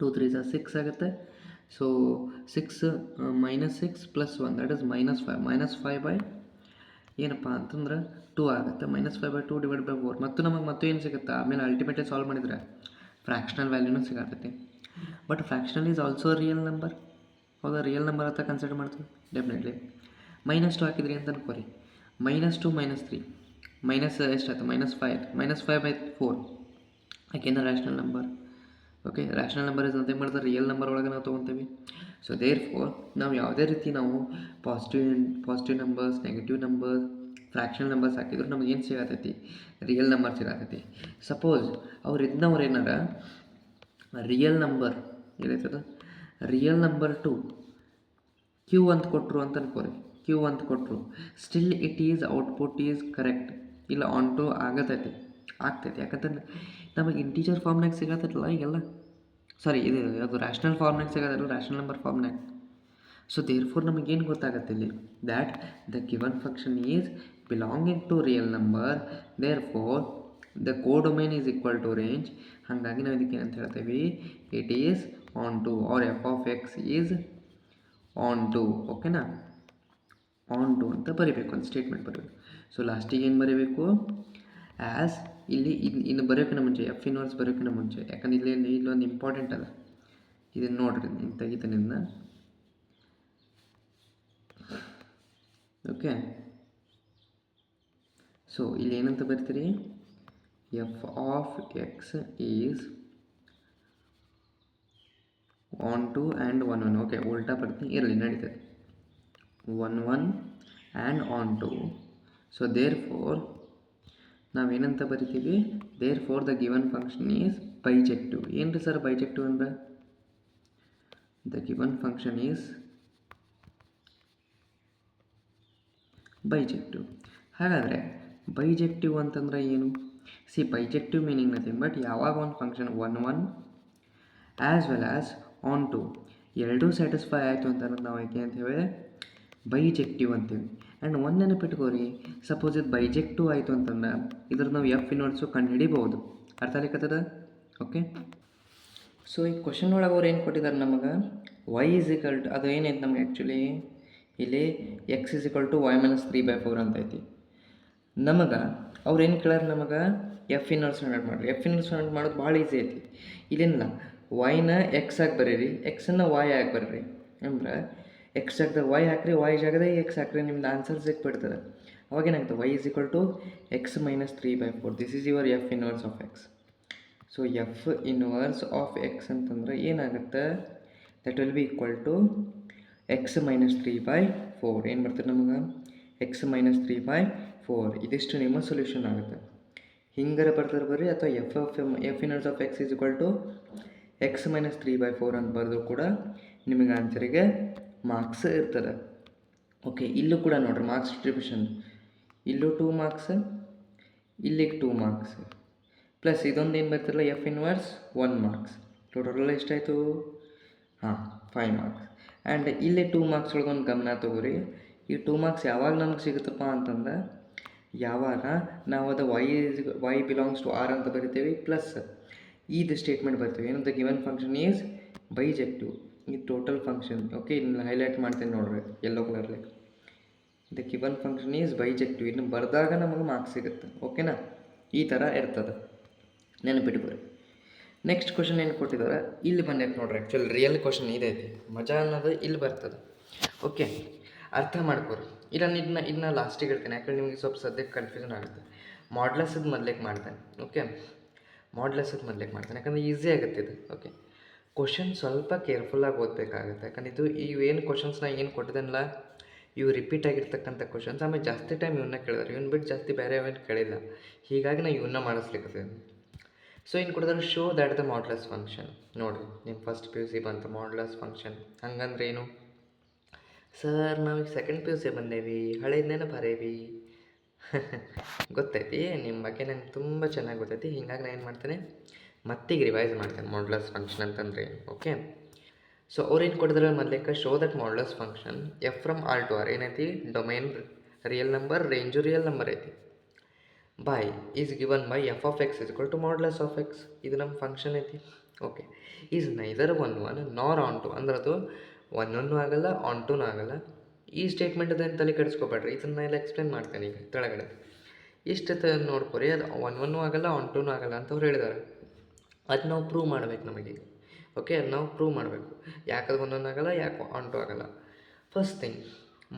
2 3 6 ಆಗುತ್ತೆ. ಸೊ 6 -6 + 1 ದಟ್ ಇಸ್ -5 -5 ಏನಪ್ಪ ಅಂತಂದ್ರೆ 2 ಆಗುತ್ತೆ. -5/2 / 4 ಮತ್ತು ನಮಗೆ ಮತ್ತೆ ಏನು ಸಿಗುತ್ತೆ ಆಮೇಲೆ ಅಲ್ಟಿಮೇಟ್ಲಿ ಸಾಲ್ವ್ ಮಾಡಿದರೆ ಫ್ರ್ಯಾಕ್ಷನಲ್ ವ್ಯಾಲ್ಯೂನೂ ಸಿಗತ್ತೆ. But fractional is also real number. ಹೌದಾ, ರಿಯಲ್ ನಂಬರ್ ಅಂತ ಕನ್ಸಿಡರ್ ಮಾಡ್ತೀವಿ ಡೆಫಿನೆಟ್ಲಿ. -2 ಹಾಕಿದ್ರಿ ಅಂತ ಅನ್ಕೋರಿ. -2 - 3 ಮೈನಸ್ ಎಷ್ಟಾಯ್ತು -5 ಆಯಿತು. -5/4 ಯಾಕೆಂದ್ರೆ rational number. Okay, rational number is nothing ಮಾಡ್ತಾರೆ ರಿಯಲ್ ನಂಬರ್ ಒಳಗೆ ನಾವು ತೊಗೊತೀವಿ. ಸೊ ದೇರ್ ಫೋರ್ ನಾವು ಯಾವುದೇ ರೀತಿ ನಾವು positive numbers, negative numbers, fractional numbers ಹಾಕಿದ್ರು ನಮಗೇನು ಸಿಗತೈತಿ, ರಿಯಲ್ ನಂಬರ್ ಸಿಗತೈತಿ. ಸಪೋಸ್ ಅವ್ರು ಏನಾರ ರಿಯಲ್ ನಂಬರ್ ಏನೈತದ ರಿಯಲ್ ನಂಬರ್ ಟು ಕ್ಯೂ ಅಂತ ಕೊಟ್ಟರು ಅಂತ ಅನ್ಕೋರಿ. ಕ್ಯೂ ಅಂತ ಕೊಟ್ಟರು, still it is output is correct. ಇಲ್ಲ ಆನ್ ಟು ಆಗ್ತೈತಿ. ಯಾಕಂತಂದ್ರೆ ನಮಗೆ ಇಂಟೀಜರ್ ಫಾರ್ಮ್ನಾಗ ಸಿಗತ್ತಲ್ಲ ಈಗೆಲ್ಲ. ಸಾರಿ, ಇದು ಅದು ರ್ಯಾಷನಲ್ ಫಾರ್ಮ್ನಾಗ ಸಿಗೋದಿಲ್ಲ, ರ್ಯಾಷನಲ್ ನಂಬರ್ ಫಾರ್ಮ್ನಾಗ. ಸೊ ದೇರ್ ಫೋರ್ ನಮಗೇನು ಗೊತ್ತಾಗುತ್ತೆ ಇಲ್ಲಿ, that the given function is belonging to real number. Therefore the codomain is equal to range. ಹಾಗಾಗಿ ನಾವು ಇದಕ್ಕೆ ಏನಂತ ಹೇಳ್ತೀವಿ, it is onto R f(x) is onto. ಓಕೆನಾ, ಆನ್ ಟು ಅಂತ ಬರೀಬೇಕು, ಒಂದು ಸ್ಟೇಟ್ಮೆಂಟ್ ಬರೀಬೇಕು. ಸೊ ಲಾಸ್ಟಿಗೆ ಏನು ಬರೀಬೇಕು, ಆ್ಯಸ್ ಇಲ್ಲಿ ಇನ್ನು ಬರೋಕ್ಕಿಂತ ಮುಂಚೆ ಎಫ್ ಇನ್ವರ್ಸ್ ಬರೋಕ್ಕಿಂತ ಮುಂಚೆ, ಯಾಕಂದ್ರೆ ಇಲ್ಲೊಂದು ಇಂಪಾರ್ಟೆಂಟ್ ಅದ, ಇದನ್ನು ನೋಡ್ರಿ, ನೀನು ತೆಗಿತಾನಿಂದ. ಓಕೆ, ಸೊ ಇಲ್ಲಿ ಏನಂತ ಬರ್ತೀರಿ, f(x) is onto and 1 1. Okay, ಉಲ್ಟಾ ಬರ್ತೀನಿ, ಇರಲಿ, ನಡೀತದೆ. 1 1 and onto. So therefore ನಾವೇನಂತ ಬರಿತೀವಿ, therefore the given function is bijective. ಏನು ರೀ ಸರ್ ಬೈಜೆಕ್ಟಿವ್ ಅಂದ್ರೆ, the given function is bijective. ಹಾಗಾದರೆ ಬೈಜೆಕ್ಟಿವ್ ಅಂತಂದ್ರೆ ಏನು? ಬೈಜೆಕ್ಟಿವ್ ಮೀನಿಂಗ್ ನಥಿಂಗ್ ಬಟ್ ಯಾವಾಗ ಒಂದು function 1 1 as well as onto ಎರಡೂ ಸ್ಯಾಟಿಸ್ಫೈ ಆಯಿತು ಅಂತ ನಾವು ಯಾಕೆ ಅಂತ ಹೇಳಿದ್ರೆ ಬೈಜೆಕ್ಟಿವ್ ಅಂತೀವಿ. ಆ್ಯಂಡ್ ಒಂದು ನೆನಪಿಟ್ಕೋರಿ, ಸಪೋಸ್ ಇದು ಬೈಜೆಕ್ಟಿವ್ ಆಯಿತು ಅಂತಂದ್ರೆ ಇದ್ರ ನಾವು ಎಫ್ ಇನ್ವರ್ಸು ಕಂಡು ಹಿಡಿಬೋದು. ಅರ್ಥ ಆಗ್ಲಿಕ್ಕತ್ತದ? ಓಕೆ, ಸೊ ಈ ಕ್ವಶನ್ ಒಳಗೆ ಅವ್ರು ಏನು ಕೊಟ್ಟಿದ್ದಾರೆ ನಮಗೆ, y ಈಸ್ ಈಕ್ವಲ್ ಟು, ಅದು ಏನೈತೆ ನಮಗೆ ಆ್ಯಕ್ಚುಲಿ ಇಲ್ಲಿ x is equal to y - 3/4 ಅಂತ ಐತಿ. ನಮಗೆ ಅವ್ರು ಏನು ಕೇಳ್ಯಾರ, ನಮಗೆ ಎಫ್ ಇನ್ವರ್ಸ್ ಫೈಂಡ್ ಔಟ್ ಮಾಡಿರಿ. ಎಫ್ ಇನ್ವರ್ಸ್ ಫೈಂಡ್ ಔಟ್ ಮಾಡೋದು ಭಾಳ ಈಸಿ ಐತಿ. ಇಲ್ಲೇನಿಲ್ಲ, ವೈನ ಎಕ್ಸ್ ಆಗಿ ಬರೀರಿ, ಎಕ್ಸನ್ನು ವಾಯ್ ಆಗಿ ಬರೀರಿ. ಅಂದ್ರೆ ಎಕ್ಸ್ ಜಾಗದಾಗ ವೈ ಹಾಕ್ರಿ, ವೈ ಜಾಗದಾಗ ಎಕ್ಸ್ ಹಾಕ್ರಿ, ನಿಮ್ದು ಆನ್ಸರ್ ಸಿಕ್ಬಿಡ್ತದೆ. ಅವಾಗೇನಾಗ್ತದೆ, y is equal to x - 3/4. This is your f inverse of x. So f inverse of x ಅಂತಂದ್ರೆ ಏನಾಗುತ್ತೆ, that will be equal to x - 3/4. ಏನು ಬರ್ತದೆ ನಮಗೆ, x - 3/4. ಇದಿಷ್ಟು ನಿಮ್ಮ ಸೊಲ್ಯೂಷನ್ ಆಗುತ್ತೆ. ಹಿಂಗಾರ ಬರ್ತಾರೆ ಬರ್ರಿ, ಅಥವಾ f inverse of x is equal to x - 3/4 ಅಂತ ಬರೆದು ಕೂಡ ನಿಮಗೆ ಆನ್ಸರಿಗೆ ಮಾರ್ಕ್ಸ್ ಇರ್ತದೆ. ಓಕೆ, ಇಲ್ಲೂ ಕೂಡ ನೋಡಿರಿ ಮಾರ್ಕ್ಸ್ ಡಿಸ್ಟ್ರಿಬ್ಯೂಷನ್, ಇಲ್ಲೂ 2 ಮಾರ್ಕ್ಸ್, ಇಲ್ಲಿಗೆ 2 ಮಾರ್ಕ್ಸ್, ಪ್ಲಸ್ ಇದೊಂದು ಏನು ಬರ್ತಿರಲ್ಲ ಎಫ್ ಇನ್ವರ್ಸ್ 1 ಮಾರ್ಕ್ಸ್. ಟೋಟಲ್ ಎಷ್ಟಾಯಿತು, 5 ಮಾರ್ಕ್ಸ್. ಆ್ಯಂಡ್ ಇಲ್ಲೇ 2 ಮಾರ್ಕ್ಸ್ ಒಳಗೊಂದು ಗಮನ ತಗೋರಿ. ಈ 2 ಮಾರ್ಕ್ಸ್ ಯಾವಾಗ ನಮಗೆ ಸಿಗುತ್ತಪ್ಪ ಅಂತಂದ್ರೆ, ಯಾವಾಗ ನಾವು ಅದು y ಬಿಲಾಂಗ್ಸ್ ಟು r ಅಂತ ಬರಿತೀವಿ, ಪ್ಲಸ್ ಇದು ಸ್ಟೇಟ್ಮೆಂಟ್ ಬರ್ತೀವಿ, ಏನು, the given function is bijective. ಈ ಟೋಟಲ್ ಫಂಕ್ಷನ್, ಓಕೆ, ಇದನ್ನ ಹೈಲೈಟ್ ಮಾಡ್ತೀನಿ ನೋಡ್ರಿ ಯೆಲ್ಲೋ ಕಲರ್ಲಿ, the given function is bijective. ಇದನ್ನು ಬರೆದಾಗ ನಮಗೆ ಮಾರ್ಕ್ಸ್ ಸಿಗುತ್ತೆ. ಓಕೆನಾ, ಈ ಥರ ಇರ್ತದೆ, ನೆನಪಿಟ್ಕೊರಿ. ನೆಕ್ಸ್ಟ್ ಕ್ವಶನ್ ಏನು ಕೊಟ್ಟಿದ್ದಾರೆ, ಇಲ್ಲಿ ಬಂದೈತೆ ನೋಡ್ರಿ. ಆ್ಯಕ್ಚುಲಿ ರಿಯಲ್ ಕ್ವಶನ್ ಇದೈತಿ, ಮಜಾ ಅನ್ನೋದು ಇಲ್ಲಿ ಬರ್ತದೆ. ಓಕೆ, ಅರ್ಥ ಮಾಡ್ಕೊರಿ. ಇದನ್ನ ಲಾಸ್ಟಿಗೆ ಇಡ್ತೇನೆ, ಯಾಕಂದ್ರೆ ನಿಮಗೆ ಸ್ವಲ್ಪ ಸದ್ಯಕ್ಕೆ ಕನ್ಫ್ಯೂಷನ್ ಆಗುತ್ತೆ. ಮಾಡ್ಲಸ್ಸದ್ದು ಮೊದಲೇಗೆ ಮಾಡ್ತೇನೆ. ಓಕೆ, ಮಾಡ್ಲಸ್ಸದ್ದು ಮೊದಲೇಗೆ ಮಾಡ್ತೇನೆ, ಯಾಕಂದರೆ ಈಸಿ ಆಗುತ್ತೆ ಇದು. ಓಕೆ, ಕ್ವಶನ್ ಸ್ವಲ್ಪ ಕೇರ್ಫುಲ್ಲಾಗಿ ಓದಬೇಕಾಗುತ್ತೆ. ಯಾಕಂದ್ರೆ ಇವೇನು ಕ್ವಶನ್ಸ್ ನಾ ಏನು ಕೊಟ್ಟಿದ್ದೆನಲ್ಲ, ಇವು ರಿಪೀಟ್ ಆಗಿರ್ತಕ್ಕಂಥ ಕ್ವಶನ್ಸ್. ಆಮೇಲೆ ಜಾಸ್ತಿ ಟೈಮ್ ಇವನ್ನ ಕೇಳಿದಾರೆ, ಇವನ್ನ ಬಿಟ್ಟು ಜಾಸ್ತಿ ಬೇರೆ ಅವೇನು ಕೇಳಿಲ್ಲ. ಹೀಗಾಗಿ ನಾ ಇವನ್ನ ಮಾಡಿಸ್ಲಿಕ್ಕತ್ತೀನಿ. ಸೊ ಇನ್ನು ಕೊಡಿದ್ರೆ show that the modulus function. ನೋಡಿರಿ, ನಿಮ್ಮ ಫಸ್ಟ್ ಪಿ ಯು ಸಿ ಬಂತು ಮಾಡ್ಯುಲಸ್ ಫಂಕ್ಷನ್ ಹಂಗಂದ್ರೆ ಏನು? ಸರ್ ನಾವೀಗ ಸೆಕೆಂಡ್ ಪಿ ಯು ಸಿ ಬಂದೇವಿ, ಹಳೇದು ನೆನಪು ಹರೇವಿ. ಗೊತ್ತೈತಿ ನಿಮ್ಮ ಬಗ್ಗೆ ನಂಗೆ ತುಂಬ ಚೆನ್ನಾಗಿ ಗೊತ್ತೈತಿ. ಹೀಗಾಗಿ ನಾನು ಏನು ಮಾಡ್ತೇನೆ, ಮತ್ತೀಗ ರಿವೈಸ್ ಮಾಡ್ತೇನೆ ಮಾಡ್ಯುಲಸ್ ಫಂಕ್ಷನ್ ಅಂತಂದರೆ. ಓಕೆ, ಸೊ ಅವ್ರೇನು ಕೊಡಿದ್ರೆ ಮೊದಲೇಕ show that modulus function f from R to R ಏನೈತಿ, domain real number, range real number ಐತಿ. By is given by f of x is equal to modulus of x. ಇದು ನಮ್ಮ function ಐತಿ. Okay, is neither one nor onto, ಅಂದ್ರೆ ಅದು ಒನ್ನೂ ಆಗಲ್ಲ on ಟೂನೂ ಆಗಲ್ಲ. ಈ ಸ್ಟೇಟ್ಮೆಂಟ್ ಅದೇನು ತಲೆ ಕೆಡಿಸ್ಕೊಬೇಡ್ರಿ, ಇದನ್ನ ಎಲ್ಲ ಎಕ್ಸ್ಪ್ಲೇನ್ ಮಾಡ್ತೇನೆ ಈಗ ಕೆಳಗಡೆ. ಇಷ್ಟು ನೋಡ್ಕೊರಿ, ಅದು ಒನ್ನೂ ಆಗಲ್ಲ ಆನ್ ಟೂನೂ ಆಗಲ್ಲ ಅಂತ ಅವ್ರು ಹೇಳಿದ್ದಾರೆ. ಅದು ನಾವು ಪ್ರೂವ್ ಮಾಡ್ಬೇಕು ನಮಗೀಗ. ಓಕೆ, ಅದು ನಾವು ಪ್ರೂವ್ ಮಾಡಬೇಕು. ಯಾಕೆ ಅದು ಒನ್ನೂ ಆಗಲ್ಲ, ಯಾಕೆ ಆನ್ ಟು ಆಗಲ್ಲ. ಫಸ್ಟ್ ಥಿಂಗ್,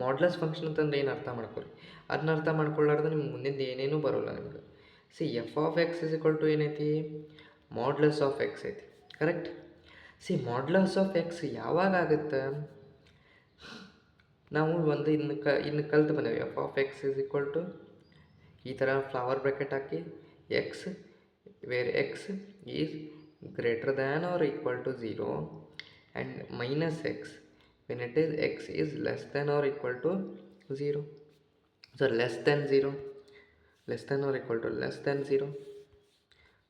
ಮಾಡ್ಯುಲಸ್ ಫಂಕ್ಷನ್ ಅಂತಂದ್ರೆ ಏನು ಅರ್ಥ ಮಾಡ್ಕೊರಿ. ಅದನ್ನ ಅರ್ಥ ಮಾಡ್ಕೊಳ್ಳಾರ್ದು ನಿಮ್ಗೆ ಮುಂದಿನ ಏನೇನೂ ಬರೋಲ್ಲ ನಿಮ್ಗೆ. See f of x is equal to ಏನೈತಿ, ಮಾಡ್ಯುಲಸ್ ಆಫ್ ಎಕ್ಸ್ ಐತಿ. Correct. See modulus of x ಯಾವಾಗ ಆಗುತ್ತೆ, ನಾವು ಒಂದು ಇನ್ನು ಕಲ್ತು ಬಂದೇವೆ. F of x is equal to ಈ ಥರ ಫ್ಲವರ್ ಬ್ರ್ಯಾಕೆಟ್ ಹಾಕಿ x where x is greater than or equal to 0 and minus x when it is x is less than or equal to 0. So less than 0, less than or equal to less than 0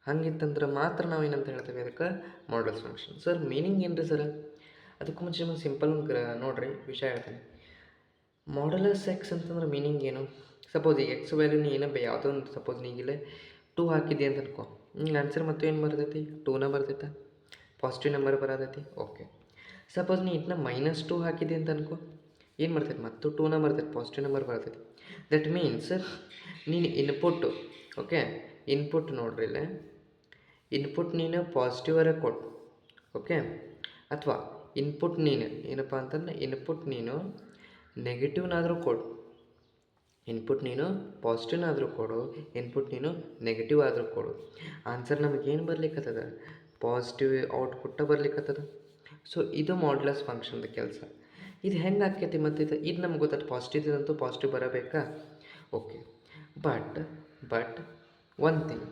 ಹಂಗಿತ್ತಂದ್ರೆ ಮಾತ್ರ ನಾವು ಏನಂತ ಹೇಳ್ತೇವೆ, ಅದಕ್ಕೆ modulus function. Sir meaning ಏನು ರೀ sir? ಅದಕ್ಕೂ ಮುಂಚೆ ನಿಮಗೆ ಸಿಂಪಲ್ ನೋಡಿರಿ ವಿಷಯ ಹೇಳ್ತೇನೆ. ಮಾಡ್ಯುಲಸ್ ಎಕ್ಸ್ ಅಂತಂದ್ರೆ ಮೀನಿಂಗ್ ಏನು? ಸಪೋಸ್ ಈಗ ಎಕ್ಸ್ ವ್ಯಾಲ್ಯೂನ ಏನಪ್ಪ ಯಾವುದೋ ಒಂದು ಸಪೋಸ್ ನೀಗಿಲ್ಲೇ 2 ಹಾಕಿದ್ದೆ ಅಂತ ಅನ್ಕೋ, ನಿಂಗೆ ಆನ್ಸರ್ ಮತ್ತು ಏನು ಬರ್ತೈತಿ, 2ನ ಬರ್ತೈತೆ, ಪಾಸಿಟಿವ್ ನಂಬರ್ ಬರೋದೈತಿ. ಓಕೆ, ಸಪೋಸ್ ನೀ ಇದನ್ನ -2 ಹಾಕಿದ್ದೆ ಅಂತ ಅನ್ಕೋ, ಏನು ಬರ್ತೈತೆ, ಮತ್ತು 2ನ ಬರ್ತೈತೆ, ಪಾಸಿಟಿವ್ ನಂಬರ್ ಬರ್ತೈತಿ. ದಟ್ ಮೀನ್ಸ್ ನೀನು ಇನ್ಪುಟ್ಟು, ಓಕೆ ಇನ್ಪುಟ್ ನೋಡ್ರಿ ಇಲ್ಲೇ, ಇನ್ಪುಟ್ ನೀನು ಪಾಸಿಟಿವರ ಕೊಟ್ಟು, ಓಕೆ, ಅಥವಾ ಇನ್ಪುಟ್ ನೀನು ಏನಪ್ಪ ಅಂತಂದ್ರೆ ಇನ್ಪುಟ್ ನೀನು ನೆಗೆಟಿವ್ನಾದರೂ ಕೊಡು, ಇನ್ಪುಟ್ ನೀನು ಪಾಸಿಟಿವ್ನಾದರೂ ಕೊಡು, ಇನ್ಪುಟ್ ನೀನು ನೆಗೆಟಿವ್ ಆದರೂ ಕೊಡು, ಆನ್ಸರ್ ನಮಗೇನು ಬರ್ಲಿಕ್ಕತ್ತದ, ಪಾಸಿಟಿವ್ ಔಟ್ಪುಟ್ಟ ಬರ್ಲಿಕ್ಕತ್ತದ. ಸೊ ಇದು ಮಾಡ್ಯುಲಸ್ ಫಂಕ್ಷನ್ದ ಕೆಲಸ. ಇದು ಹೆಂಗೆ ಆಕೈತಿ ಮತ್ತು ಇದು ನಮ್ಗೆ ಗೊತ್ತಾಯ್ತು, ಪಾಸಿಟಿವ್ ಇದಂತೂ ಪಾಸಿಟಿವ್ ಬರಬೇಕಾ. ಓಕೆ, ಬಟ್ ಒನ್ ಥಿಂಗ್,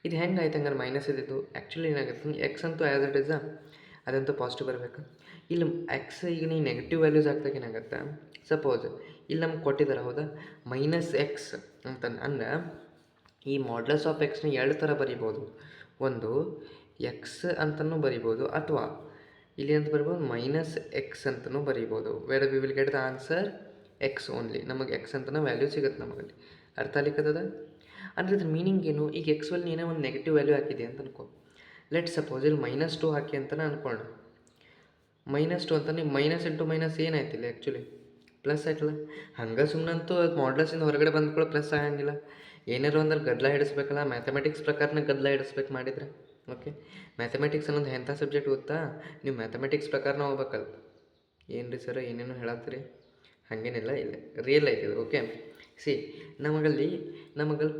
ಇದು ಹೆಂಗೆ ಆಯ್ತು ಹಂಗಾರೆ ಮೈನಸ್ ಇದ್ದಿದ್ದು? ಆ್ಯಕ್ಚುಲಿ ಏನಾಗುತ್ತೆ, ಎಕ್ಸ್ ಅಂತೂ ಆ್ಯಸ್ ಇಟ್ ಇಸ್ ಅದಂತೂ ಪಾಸಿಟಿವ್ ಬರಬೇಕು. ಇಲ್ಲಿ ಎಕ್ಸ್ ಈಗ ನೀವು ನೆಗೆಟಿವ್ ವ್ಯಾಲ್ಯೂಸ್ ಹಾಕ್ದಾಗ ಏನಾಗುತ್ತೆ, ಸಪೋಸ್ ಇಲ್ಲಿ ನಮ್ಗೆ ಕೊಟ್ಟಿದ್ದಾರೆ ಹೌದಾ, -x ಅಂತ ಅಂದ್ರೆ ಈ ಮಾಡ್ಯುಲಸ್ ಆಫ್ ಎಕ್ಸ್ನ 2 ಥರ ಬರಿಬೋದು. ಒಂದು ಎಕ್ಸ್ ಅಂತಲೂ ಬರಿಬೋದು, ಅಥವಾ ಇಲ್ಲಿ ಅಂತ ಬರಿಬೋದು -x ಅಂತಲೂ ಬರಿಬೋದು. Where we will get the answer X only. ನಮಗೆ ಎಕ್ಸ್ ಅಂತಲೂ ವ್ಯಾಲ್ಯೂ ಸಿಗುತ್ತೆ ನಮಗಲ್ಲಿ. ಅರ್ಥ ಆಗ್ಲಿಕ್ಕದ ಅಂದರೆ ಇದ್ರ ಮೀನಿಂಗ್ ಏನು? ಈಗ ಎಕ್ಸ್ ವಲ್ಲಿ ನೀನೇ ಒಂದು ನೆಗೆಟಿವ್ ವ್ಯಾಲ್ಯೂ ಹಾಕಿದೆ ಅಂತ ಅನ್ಕೋ. ಲೆಟ್ ಸಪೋಸ್ ಇಲ್ಲಿ -2 ಹಾಕಿ ಅಂತ ಅನ್ಕೊಂಡು, -2 ಅಂತ ನೀವು ಮೈನಸ್ ಇಂಟು ಮೈನಸ್ ಏನಾಯ್ತಿಲ್ಲ ಆ್ಯಕ್ಚುಲಿ ಪ್ಲಸ್ ಆಯ್ತಲ್ಲ. ಹಂಗೆ ಸುಮ್ಮನಂತೂ ಅದು ಮಾಡ್ಯುಲಸ್ಸಿಂದ ಹೊರಗಡೆ ಬಂದ್ಕೊಳ್ಳೋ ಪ್ಲಸ್ ಆಗಂಗಿಲ್ಲ. ಏನಾರು ಒಂದಲ್ಲಿ ಗದ್ದಲ ಹಿಡಿಸ್ಬೇಕಲ್ಲ, ಮ್ಯಾಥಮೆಟಿಕ್ಸ್ ಪ್ರಕಾರನ ಗದ್ದಲ ಹಿಡಿಸ್ಬೇಕು ಮಾಡಿದರೆ. ಓಕೆ, ಮ್ಯಾಥಮೆಟಿಕ್ಸ್ ಅನ್ನೋದು ಎಂಥ ಸಬ್ಜೆಕ್ಟ್ ಗೊತ್ತಾ, ನೀವು ಮ್ಯಾಥಮೆಟಿಕ್ಸ್ ಪ್ರಕಾರನ ಹೋಗ್ಬೇಕಲ್ಲ. ಏನು ರೀ ಸರ್ ಏನೇನು ಹೇಳತ್ತೀರಿ? ಹಾಗೇನಿಲ್ಲ, ಇಲ್ಲ ರಿಯಲ್ ಐತಿದೆ. ಓಕೆ, ಸಿ ನಮಗಲ್ಲಿ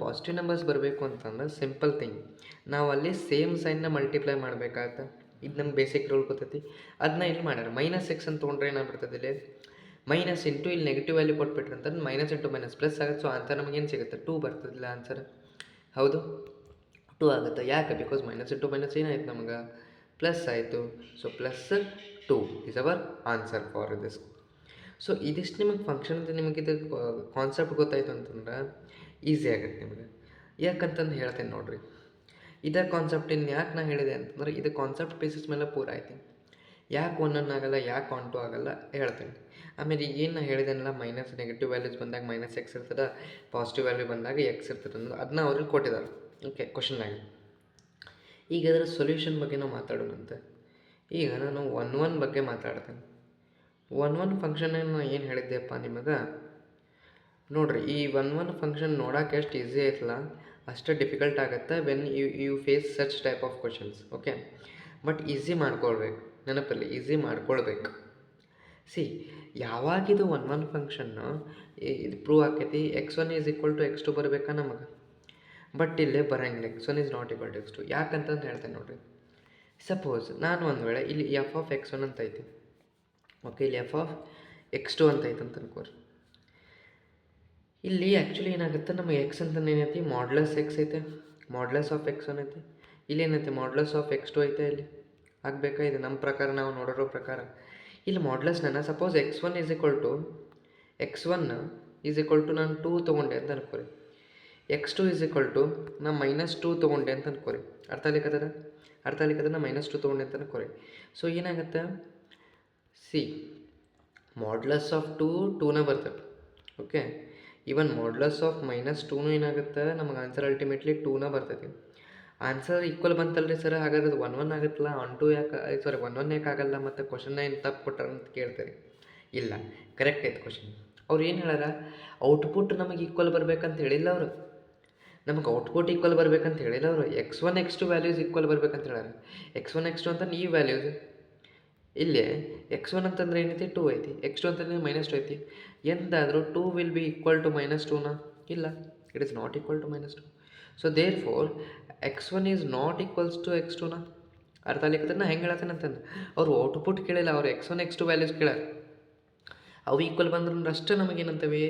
ಪಾಸಿಟಿವ್ ನಂಬರ್ಸ್ ಬರಬೇಕು ಅಂತಂದ್ರೆ ಸಿಂಪಲ್ ಥಿಂಗ್, ನಾವು ಅಲ್ಲಿ ಸೇಮ್ ಸೈನ್ನ ಮಲ್ಟಿಪ್ಲೈ ಮಾಡಬೇಕಾಗತ್ತೆ. ಇದು ನಮ್ಮ ಬೇಸಿಕ್ ರೂಲ್ ಗೊತ್ತೈತಿ. ಅದನ್ನ ಇಲ್ಲಿ ಮಾಡ್ಯಾರ. -x ಅಂತ ತೊಗೊಂಡ್ರೆ ಏನಾಗ್ಬಿಡ್ತದೆ, ಇಲ್ಲಿ ಮೈನಸ್ ಇಂಟು ಇಲ್ಲಿ ನೆಗೆಟಿವ್ ವ್ಯಾಲ್ಯೂ ಕೊಟ್ಬಿಟ್ರೆ ಅಂತ ಮೈನಸ್ ಇಂಟು ಮೈನಸ್ ಪ್ಲಸ್ ಆಗುತ್ತೆ. ಸೊ ಆನ್ಸರ್ ನಮಗೇನು ಸಿಗುತ್ತೆ, 2 ಬರ್ತದಿಲ್ಲ ಆನ್ಸರ್. ಹೌದು 2 ಆಗುತ್ತೆ. ಯಾಕೆ? ಬಿಕಾಸ್ ಮೈನಸ್ ಇಂಟು ಮೈನಸ್ ಏನಾಯ್ತು ನಮಗೆ, ಪ್ಲಸ್ ಆಯಿತು. So +2 is our answer for this. So ಇದಿಷ್ಟು ನಿಮಗೆ ಫಂಕ್ಷನ್ ನಿಮಗಿದು ಕಾನ್ಸೆಪ್ಟ್ ಗೊತ್ತಾಯಿತು ಅಂತಂದ್ರೆ ಈಸಿ ಆಗುತ್ತೆ ನಿಮಗೆ. ಯಾಕಂತಂದು ಹೇಳ್ತೇನೆ ನೋಡಿರಿ. ಇದೇ ಕಾನ್ಸೆಪ್ಟ್ ಇನ್ನು ಯಾಕೆ ನಾನು ಹೇಳಿದೆ ಅಂತಂದ್ರೆ ಇದು ಕಾನ್ಸೆಪ್ಟ್ ಬೇಸಿಸ್ ಮೇಲೆ ಪೂರ ಐತಿ. ಯಾಕೆ ಒಂದೊಂದಾಗಲ್ಲ, ಯಾಕೆ ಆನ್ ಟು ಆಗಲ್ಲ ಹೇಳ್ತೇನೆ. ಆಮೇಲೆ ಏನು ನಾನು ಹೇಳಿದೆನಲ್ಲ, ಮೈನಸ್ ನೆಗೆಟಿವ್ ವ್ಯಾಲ್ಯೂಸ್ ಬಂದಾಗ -x ಇರ್ತದೆ, ಪಾಸಿಟಿವ್ ವ್ಯಾಲ್ಯೂ ಬಂದಾಗ x ಇರ್ತದೆ ಅನ್ನೋದು ಅದನ್ನ ಅವ್ರಿಗೆ ಕೊಟ್ಟಿದ್ದಾರೆ. ಓಕೆ, ಕ್ವಶನ್ನಾಗಿ. ಈಗ ಅದರ ಸೊಲ್ಯೂಷನ್ ಬಗ್ಗೆ ನಾವು ಮಾತಾಡೋಣಂತೆ. ಈಗ ನಾನು 1 ಬಗ್ಗೆ ಮಾತಾಡ್ತೇನೆ. 1 ಫಂಕ್ಷನ್ ನಾನು ಏನು ಹೇಳಿದ್ದೆಪ್ಪ ನಿಮಗೆ ನೋಡಿರಿ. ಈ 1 ಫಂಕ್ಷನ್ ನೋಡೋಕೆ ಎಷ್ಟು ಈಸಿ ಐತಲ್ಲ ಅಷ್ಟು ಡಿಫಿಕಲ್ಟ್ ಆಗುತ್ತೆ when you face such type of questions. Okay, but easy ಮಾಡ್ಕೊಳ್ಬೇಕು, ನೆನಪಲ್ಲಿ ಈಸಿ ಮಾಡ್ಕೊಳ್ಬೇಕು. ಸಿ ಯಾವಾಗಿದು 1 ಫಂಕ್ಷನ್ನು ಇದು ಪ್ರೂವ್ ಆಕೈತಿ, x1 is equal to x2 ಬರಬೇಕಾ ನಮಗೆ. ಬಟ್ ಇಲ್ಲೇ ಬರೋಂಗಿಲ್ಲ, x1 is not equal to x2. ಯಾಕಂತಂದು ಹೇಳ್ತೇನೆ ನೋಡಿರಿ. ಸಪೋಸ್ ನಾನು ಒಂದು ವೇಳೆ ಇಲ್ಲಿ ಎಫ್ ಆಫ್ ಎಕ್ಸ್ ಒನ್ ಅಂತ ಐತಿ, ಓಕೆ, ಇಲ್ಲಿ ಎಫ್ ಆಫ್ ಎಕ್ಸ್ ಟು ಅಂತ ಐತೆ ಅಂತ ಅನ್ಕೋರಿ. ಇಲ್ಲಿ ಆ್ಯಕ್ಚುಲಿ ಏನಾಗುತ್ತೆ, ನಮಗೆ ಎಕ್ಸ್ ಅಂತ ಏನೈತಿ ಮಾಡ್ಲಸ್ ಎಕ್ಸ್ ಐತೆ, ಮಾಡ್ಲಸ್ ಆಫ್ ಎಕ್ಸ್ ಒನ್ ಐತಿ. ಇಲ್ಲಿ ಏನೈತೆ ಮಾಡ್ಲಸ್ ಆಫ್ ಎಕ್ಸ್ ಟು ಐತೆ. ಇಲ್ಲಿ ಆಗಬೇಕಾ? ಇದು ನಮ್ಮ ಪ್ರಕಾರ, ನಾವು ನೋಡಿರೋ ಪ್ರಕಾರ ಇಲ್ಲಿ ಮಾಡ್ಲಸ್ನ suppose x one is equal to ನಾನು 2 ತೊಗೊಂಡೆ ಅಂತ ಅನ್ಕೋರಿ. X two is equal to ನಾ -2 ತೊಗೊಂಡೆ ಅಂತ ಅನ್ಕೋರಿ. ಅರ್ಥ ಆಗ್ಲಿಕ್ಕದ ನಾ -2 ತೊಗೊಂಡೆ ಅಂತ ಅನ್ಕೋರಿ. ಸೊ ಏನಾಗುತ್ತೆ, ಸಿ ಮಾಡ್ಲಸ್ ಆಫ್ 2ನ ಬರ್ತದೆ. ಓಕೆ, ಈವನ್ ಮಾಡ್ಲಸ್ ಆಫ್ -2 ಏನಾಗುತ್ತೆ, ನಮಗೆ ಆನ್ಸರ್ ಅಲ್ಟಿಮೇಟ್ಲಿ 2ನ ಬರ್ತೈತಿ. ಆನ್ಸರ್ ಈಕ್ವಲ್ ಬಂತಲ್ರಿ ಸರ್, ಹಾಗಾದ್ರೆ ಅದು 1-1 ಆಗುತ್ತಲ್ಲ, 1-2 ಯಾಕೆ, 1-1 ಯಾಕೆ ಆಗಲ್ಲ, ಮತ್ತು ಕ್ವಶನ್ನ ಏನು ತಪ್ಪು ಕೊಟ್ಟಾರ ಅಂತ ಕೇಳ್ತಾರೆ. ಇಲ್ಲ, ಕರೆಕ್ಟ್ ಐತೆ ಕ್ವಶನ್. ಅವ್ರು ಏನು ಹೇಳ್ಯಾರ, ಔಟ್ಪುಟ್ ನಮಗೆ ಈಕ್ವಲ್ ಬರ್ಬೇಕಂತ ಹೇಳಿಲ್ಲ ಅವರು. ನಮಗೆ ಔಟ್ಪುಟ್ ಈಕ್ವಲ್ ಬರ್ಬೇಕಂತ ಹೇಳಿಲ್ಲ ಅವರು. x1 x2 ವ್ಯಾಲ್ಯೂಸ್ ಈಕ್ವಲ್ ಬರ್ಬೇಕಂತ ಹೇಳ್ಯಾರ. x1 x2 ಅಂತ ಈ ವ್ಯಾಲ್ಯೂಸ್ ಇಲ್ಲೇ x1 ಅಂತಂದ್ರೆ ಏನೈತಿ 2 ಐತಿ, x2 ಅಂತಂದ್ರೆ -2 ಐತಿ. ಎಂದಾದರೂ 2 ವಿಲ್ ಬಿ ಈಕ್ವಲ್ ಟು -2ನಾ? ಇಲ್ಲ, it is not equal to -2. So therefore x1 is not equals to x2ನಾ? ಅರ್ಥ ಆಗ್ಲಿಕ್ಕೆ ನಾ ಹೆಂಗೆ ಹೇಳತ್ತೇನೆ ಅಂತಂದು, ಅವರು ಔಟ್ಪುಟ್ ಕೇಳಿಲ್ಲ, ಅವ್ರು x1 x2 ವ್ಯಾಲ್ಯೂಸ್ ಕೇಳ್ಯಾರ. ಅವು ಈಕ್ವಲ್ ಬಂದ್ರೆ ಅಷ್ಟೇ ನಮಗೇನಂತೇವೆ